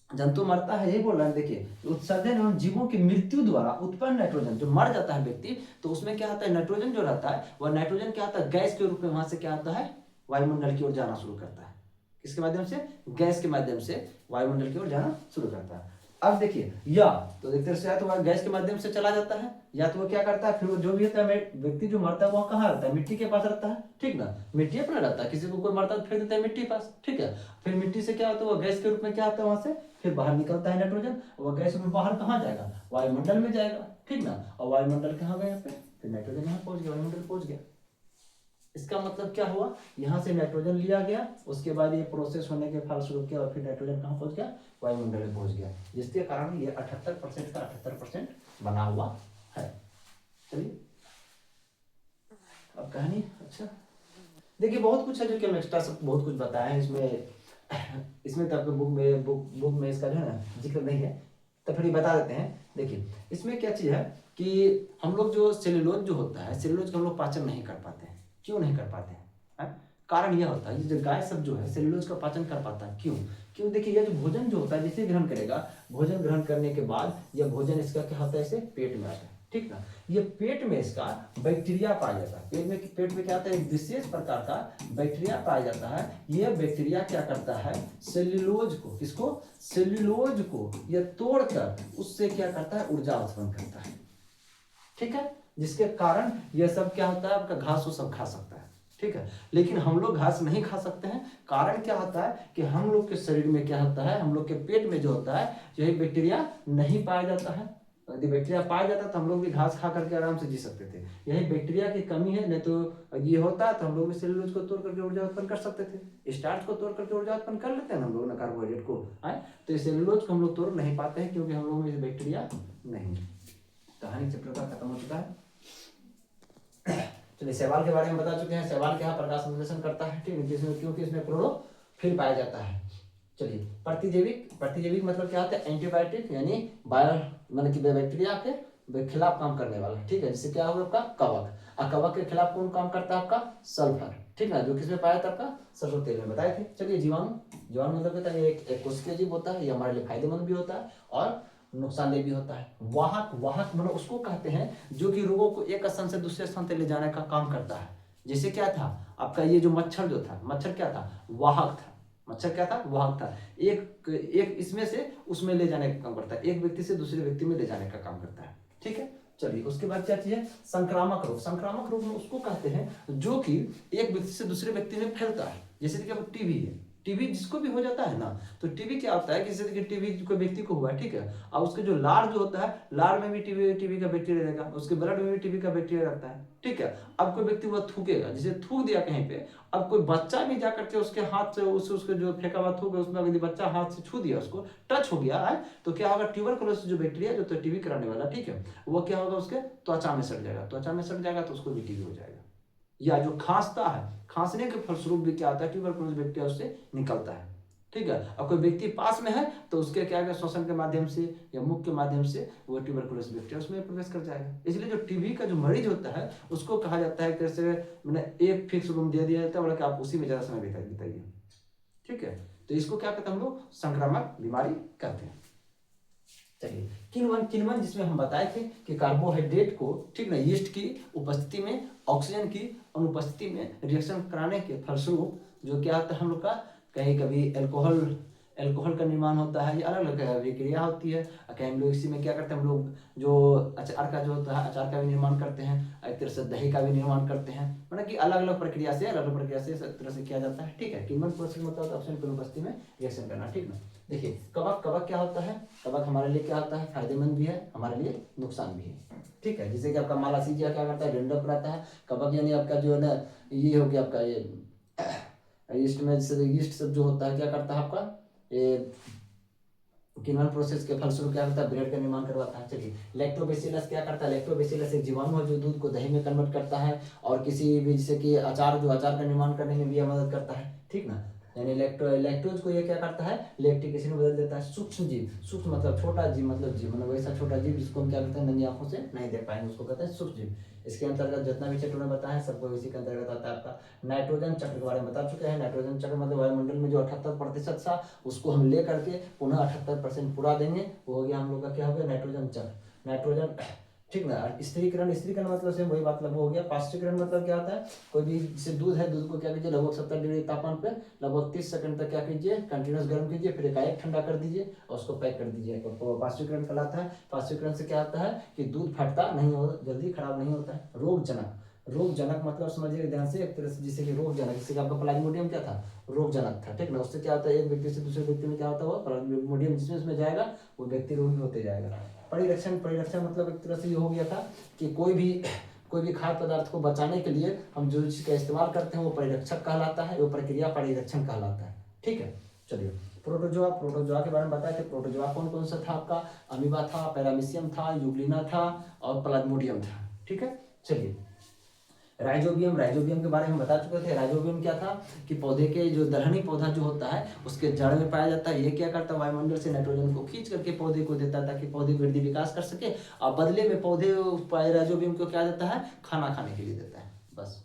जंतु मरता है, यही बोल रहा है, देखिए उत्सर्जन एवं जीवों की मृत्यु द्वारा उत्पन्न नाइट्रोजन, जो मर जाता है व्यक्ति तो उसमें क्या होता है, नाइट्रोजन जो रहता है वह नाइट्रोजन क्या होता है, गैस के रूप में वहां से क्या होता है, वायुमंडल की ओर जाना शुरू करता है। किसके माध्यम से, गैस के माध्यम से वायुमंडल की ओर जाना शुरू करता है। अब देखिए, या तो देखते हैं, या तो वह गैस के माध्यम से चला जाता है, या तो वो क्या करता है, फिर वो जो भी होता है व्यक्ति जो मरता है वह कहाँ रहता है, मिट्टी के पास रहता है, ठीक ना, मिट्टी अपना रहता है, किसी को कोई मरता है फेंक देता है मिट्टी के पास, ठीक है। फिर मिट्टी से क्या होता है, वो गैस के रूप में क्या होता है, वहां से फिर बाहर निकलता है नाइट्रोजन, और गैस में बाहर कहाँ जाएगा, वायुमंडल में जाएगा, ठीक ना। और वायुमंडल कहाँ गया, पे फिर नाइट्रोजन यहाँ पहुंच गया, वायुमंडल पहुंच गया। इसका मतलब क्या हुआ, यहाँ से नाइट्रोजन लिया गया, उसके बाद ये प्रोसेस होने के फलस्वरूप क्या, और फिर नाइट्रोजन कहाँ पहुंच गया, वायुमंडल में पहुंच गया, जिसके कारण ये 78% का 78% बना हुआ है। चलिए अब कहानी, अच्छा देखिए बहुत कुछ है जो कि हम एक्स्ट्रा सब बहुत कुछ बताए हैं इसमें तो आपको बुक में इसका जो है ना जिक्र नहीं है, तो फिर बता देते हैं। देखिए इसमें क्या चीज़ है कि हम लोग जो सेल्यूलोज जो होता है, सेल्यूलोज का हम लोग पाचन नहीं कर पाते हैं। क्यों नहीं कर पाते हैं? कारण यह होता है, ये जो गाय सब जो है सेल्यूलोज का पाचन कर पाता है, क्यों देखिए, यह जो भोजन जो होता है जिसे ग्रहण करेगा, भोजन ग्रहण करने के बाद यह भोजन इसका क्या होता है, इसे पेट में आता है, ठीक ना। ये पेट में इसका बैक्टीरिया पाया जाता है, पेट में क्या होता है, एक विशेष प्रकार का बैक्टीरिया पाया जाता है। यह बैक्टीरिया क्या करता है, सेल्यूलोज को, किसको, सेल्यूलोज को यह तोड़कर उससे क्या करता है, ऊर्जा उत्पन्न करता है, ठीक है। जिसके कारण यह सब क्या होता है, आपका घास वो सब खा सकता है, ठीक है। लेकिन हम लोग घास नहीं खा सकते हैं। कारण क्या होता है कि हम लोग के शरीर में क्या होता है, हम लोग के पेट में जो होता है, यही बैक्टीरिया नहीं पाया जाता है। यदि बैक्टीरिया पाया जाता तो हम लोग भी घास खा करके आराम से जी सकते थे। यही बैक्टीरिया की कमी है, नहीं तो ये होता तो हम लोग भी सेल्यूलोज को तोड़ करके ऊर्जा उत्पन्न कर सकते थे, स्टार्च को तोड़ करके ऊर्जा उत्पन्न कर लेते हैं हम लोग ना, कार्बोहाइड्रेट को आए, तो सेल्यूलोज को हम लोग तोड़ नहीं पाते हैं क्योंकि हम लोग में बैक्टीरिया नहीं। कहानी चैप्टर का खत्म हो चुका है। चलिए शैवाल के बारे में बता चुके हैं। शैवाल क्या प्रकाश संश्लेषण करता है, ठीक है, जिसमें क्योंकि इसमें क्लोरोफिल पाया जाता है। चलिए प्रतिजैविक मतलब क्या होता है, एंटीबायोटिक यानी बायो मतलब कि बैक्टीरिया के खिलाफ काम करने वाला, ठीक है। जिससे क्या होगा आपका कवक, और कवक के खिलाफ कौन काम करता है, आपका सल्फर, ठीक है, जो किसमें पाया था, आपका सरसों तेल में बताए थे। चलिए जीवाणु मतलब कहता है एक कोशिकीय जीव होता है, ये हमारे लिए फायदेमंद भी होता है और नुकसानदेह भी होता है। वाहक मतलब उसको कहते हैं जो कि रोगों को एक स्थान से दूसरे स्थान तक ले जाने का काम करता है। जैसे क्या था आपका, ये जो मच्छर जो था, मच्छर क्या था, वाहक था, मच्छर क्या था, वाहक था। एक इसमें से उसमें ले जाने का काम करता है, एक व्यक्ति से दूसरे व्यक्ति में ले जाने का काम करता है, ठीक है। चलिए उसके बाद क्या चीज है, संक्रामक रोग में उसको कहते हैं जो कि एक व्यक्ति से दूसरे व्यक्ति में फैलता है। जैसे कि टीबी है, टीबी जिसको भी हो जाता है ना, तो टीबी क्या होता है कि जैसे कि टीबी कोई व्यक्ति को हुआ, ठीक है, और उसके जो लार जो होता है, लार में भी टीबी का बैक्टीरिया रहेगा, उसके ब्लड में भी टीबी का बैक्टीरिया रहता है, ठीक है। अब कोई व्यक्ति वह थूकेगा, जैसे थूक दिया कहीं पे, अब कोई बच्चा भी जाकर के उसके हाथ से उसके जो फेंका हुआ थूक है उसमें यदि बच्चा हाथ से छू दिया, उसको टच हो गया है, तो क्या होगा, ट्यूबरकुलोसिस जो बैक्टीरिया जो तो टीबी कराने वाला, ठीक है, वो क्या होगा, उसके त्वचा में सट जाएगा, त्वचा में सट जाएगा तो उसको भी टीबी हो जाएगा। या जो खांसता है, खांसने के फलस्वरूप भी क्या होता है, ट्यूबरकुलोसिस बैक्टीरिया उससे निकलता है, ठीक है। अब कोई व्यक्ति पास में है तो उसके क्या है, श्वसन के माध्यम से या मुख के माध्यम से वो ट्यूबरकुलोसिस बैक्टीरिया उसमें प्रवेश कर जाएगा। इसलिए जो टीबी का जो मरीज होता है उसको कहा जाता है कैसे, मैंने एक फिक्स रूम दे दिया जाता है, बोला कि आप उसी में ज्यादा समय बिताइए, ठीक है। तो इसको क्या कहते हैं, हम लोग संक्रामक बीमारी कहते हैं। चलिए किण्वन जिसमें हम बताए थे कि कार्बोहाइड्रेट को, ठीक ना, यीस्ट की उपस्थिति में ऑक्सीजन की अनुपस्थिति में रिएक्शन कराने के फलस्वरूप जो क्या होता है हम लोग का, कहीं कभी एल्कोहल का निर्माण होता है, ये अलग अलग प्रक्रिया होती है। कहीं हम लोग इसी में क्या करते हैं, हम लोग जो अचार का जो होता है, अचार का भी निर्माण करते हैं, एक तरह से दही का भी निर्माण करते हैं, मतलब कि अलग अलग प्रक्रिया से इस तरह से किया जाता है, ठीक है। किण्वन प्रोसेस होता है ऑक्सीजन की उपस्थिति में रिएक्शन करना, ठीक ना। देखिए कवक क्या होता है, कवक हमारे लिए क्या होता है, फायदेमंद भी है, हमारे लिए नुकसान भी है, ठीक है। जैसे कि आपका मालासीजिया क्या करता है, डेंड्रफ रहता है, कवक यानी आपका जो है ना, ये हो गया आपका ये ईस्ट में, जैसे ईस्ट सब जो होता है क्या करता है आपका, ये किण्वन प्रोसेस के फलस्वरूप क्या करता है, ब्रेड का निर्माण करवाता है। चलिए लैक्टोबैसिलस क्या करता है, लैक्टोबैसिलस एक जीवाणु है जो दूध को दही में कन्वर्ट करता है और किसी भी जैसे कि अचार का निर्माण करने में भी यह मदद करता है, ठीक ना। यानी लैक्टोज को ये क्या करता है, लैक्टिक एसिड में बदल देता है। सूक्ष्म जीव, सूक्ष्म मतलब छोटा जीव, मतलब जीव मतलब वैसा छोटा जीव जिसको हम क्या कहते हैं, नंगी आंखों से नहीं देख पाएंगे, उसको कहते हैं सूक्ष्म जीव। इसके अंतर्गत जितना भी चैप्टर में बताया है सबको इसी के अंतर्गत आता है। आपका नाइट्रोजन चक्र के बारे में बता चुके हैं। नाइट्रोजन चक्र मतलब वायुमंडल में जो 78% था उसको हम ले करके पुनः 78% पूरा देंगे, वो हो गया हम लोग का क्या हो गया, नाइट्रोजन चक्र। नाइट्रोजन ठीक ना। स्त्रीकरण, स्त्रीकरण मतलब से वही मतलब हो गया। पाश्चीकरण मतलब क्या होता है, कोई भी जैसे दूध है, दूध को क्या कीजिए लगभग 70 डिग्री तापमान पे लगभग 30 सेकंड तक क्या कीजिए, कंटिन्यूस गर्म कीजिए, फिर एकाएक ठंडा कर दीजिए और उसको पैक कर दीजिए। तो पाश्चीकरण कहलाता है। पाश्चीकरण से क्या होता है कि दूध फटता नहीं हो, जल्दी खराब नहीं होता है। रोगजनक, रोगजनक मतलब समझिए ध्यान से, एक तरह से जैसे कि रोगजनक, जैसे कि आपका प्लाज्मोडियम क्या था, रोगजनक था, ठीक ना। उससे क्या होता है, एक व्यक्ति से दूसरे व्यक्ति में क्या होता है, वो प्लाज्मोडियम जिसमें उसमें जाएगा वो व्यक्ति रोगी होते जाएगा। परिरक्षण, परिरक्षण मतलब एक तरह से ये हो गया था कि कोई भी खाद्य पदार्थ को बचाने के लिए हम जो चीज का इस्तेमाल करते हैं वो परिरक्षक कहलाता है, वो प्रक्रिया परिरक्षण कहलाता है, ठीक है। चलिए प्रोटोजोआ, प्रोटोजोआ के बारे में बताया कि प्रोटोजोआ कौन कौन सा था आपका, अमीबा था, पैरामीशियम था, यूग्लिना था और प्लाज्मोडियम था, ठीक है। चलिए राइजोबियम, राइजोबियम के बारे में बता चुके थे। राइजोबियम क्या था कि पौधे के जो दलहनी पौधा जो होता है उसके जड़ में पाया जाता है। ये क्या करता है, वायुमंडल से नाइट्रोजन को खींच करके पौधे को देता है ताकि पौधे वृद्धि विकास कर सके, और बदले में पौधे राइजोबियम को क्या देता है, खाना खाने के लिए देता है, बस।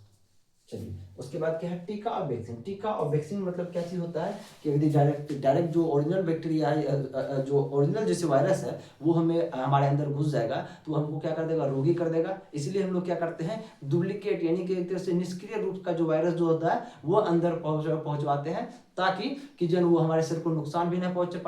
चलिए उसके बाद क्या है, टीका और वैक्सीन। टीका और वैक्सीन मतलब क्या चीज होता है कि यदि डायरेक्ट जो ओरिजिनल बैक्टीरिया है, जो ओरिजिनल जैसे वायरस है वो हमें हमारे अंदर घुस जाएगा तो हमको क्या कर देगा, रोगी कर देगा। इसलिए हम लोग क्या करते हैं, डुप्लीकेट यानी कि एक तरह से निष्क्रिय रूप का जो वायरस जो होता है वो अंदर पहुंचवाते हैं, ताकि कि जन वो हमारे शरीर को नुकसान भी ना पहुंचा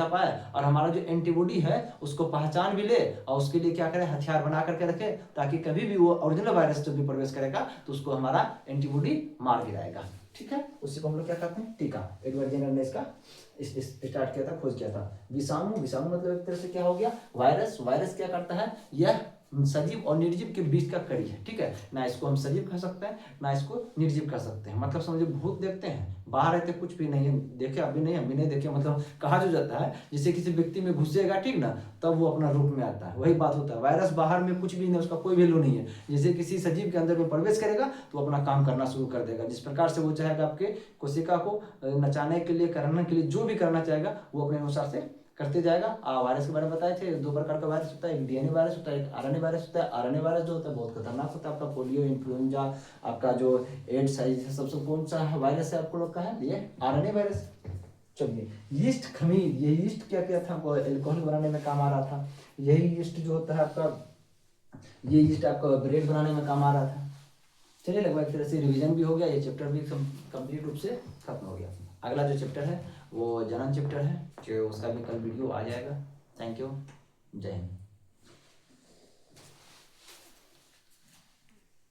पाए और हमारा जो एंटीबॉडी है उसको पहचान भी ले और उसके लिए क्या करें, हथियार बना करके रखे, ताकि कभी भी वो ओरिजिनल वायरस जब भी प्रवेश करेगा तो उसको हमारा एंटीबॉडी मार गिराएगा, ठीक है। उसी को हम लोग क्या कहते हैं, टीका। एडवर्ड जेनर ने इसका स्टार्ट किया था, खोज किया था। विषाणु, विषाणु मतलब एक तरह से क्या हो गया, वायरस। वायरस क्या करता है, यह सजीव और निर्जीव के बीच का कड़ी है, ठीक है ना। इसको हम सजीव कह सकते हैं ना इसको निर्जीव कह सकते हैं। मतलब समझिए भूत देखते हैं, बाहर रहते कुछ भी नहीं है, देखे अभी नहीं, हम भी नहीं देखे, मतलब कहा जो जाता है जैसे किसी व्यक्ति में घुसेगा, ठीक ना, तब वो अपना रूप में आता है, वही बात होता है। वायरस बाहर में कुछ भी नहीं, उसका कोई वैल्यू नहीं है। जैसे किसी सजीव के अंदर में प्रवेश करेगा तो अपना काम करना शुरू कर देगा, जिस प्रकार से वो चाहेगा आपके कोशिका को नचाने के लिए, करने के लिए, जो भी करना चाहेगा वो अपने अनुसार से करते जाएगा। वायरस के बारे में बताए थे, दो प्रकार का वायरस होता है, एक डीएनए वायरस होता है, एक आरएनए वायरस होता है। आरएनए वायरस जो होता है बहुत खतरनाक होता है, आपका पोलियो, इन्फ्लुएंजा, आपका जो एड्स है, सबसे कौन सा वायरस है आपको लोग का है, ये आरएनए वायरस। चलिए यीस्ट, खमीर, ये यीस्ट क्या क्या था, अल्कोहल बनाने में काम आ रहा था। यही यीस्ट जो होता है आपका, ये यीस्ट आपका ब्रेड बनाने में काम आ रहा था। चलिए लगभग एक तरह से रिवीजन भी हो गया, ये चैप्टर भी कंप्लीट रूप से खत्म हो गया। अगला जो चैप्टर है वो जनन चैप्टर है, जो उसका भी कल वीडियो आ जाएगा। थैंक यू, जय हिंद।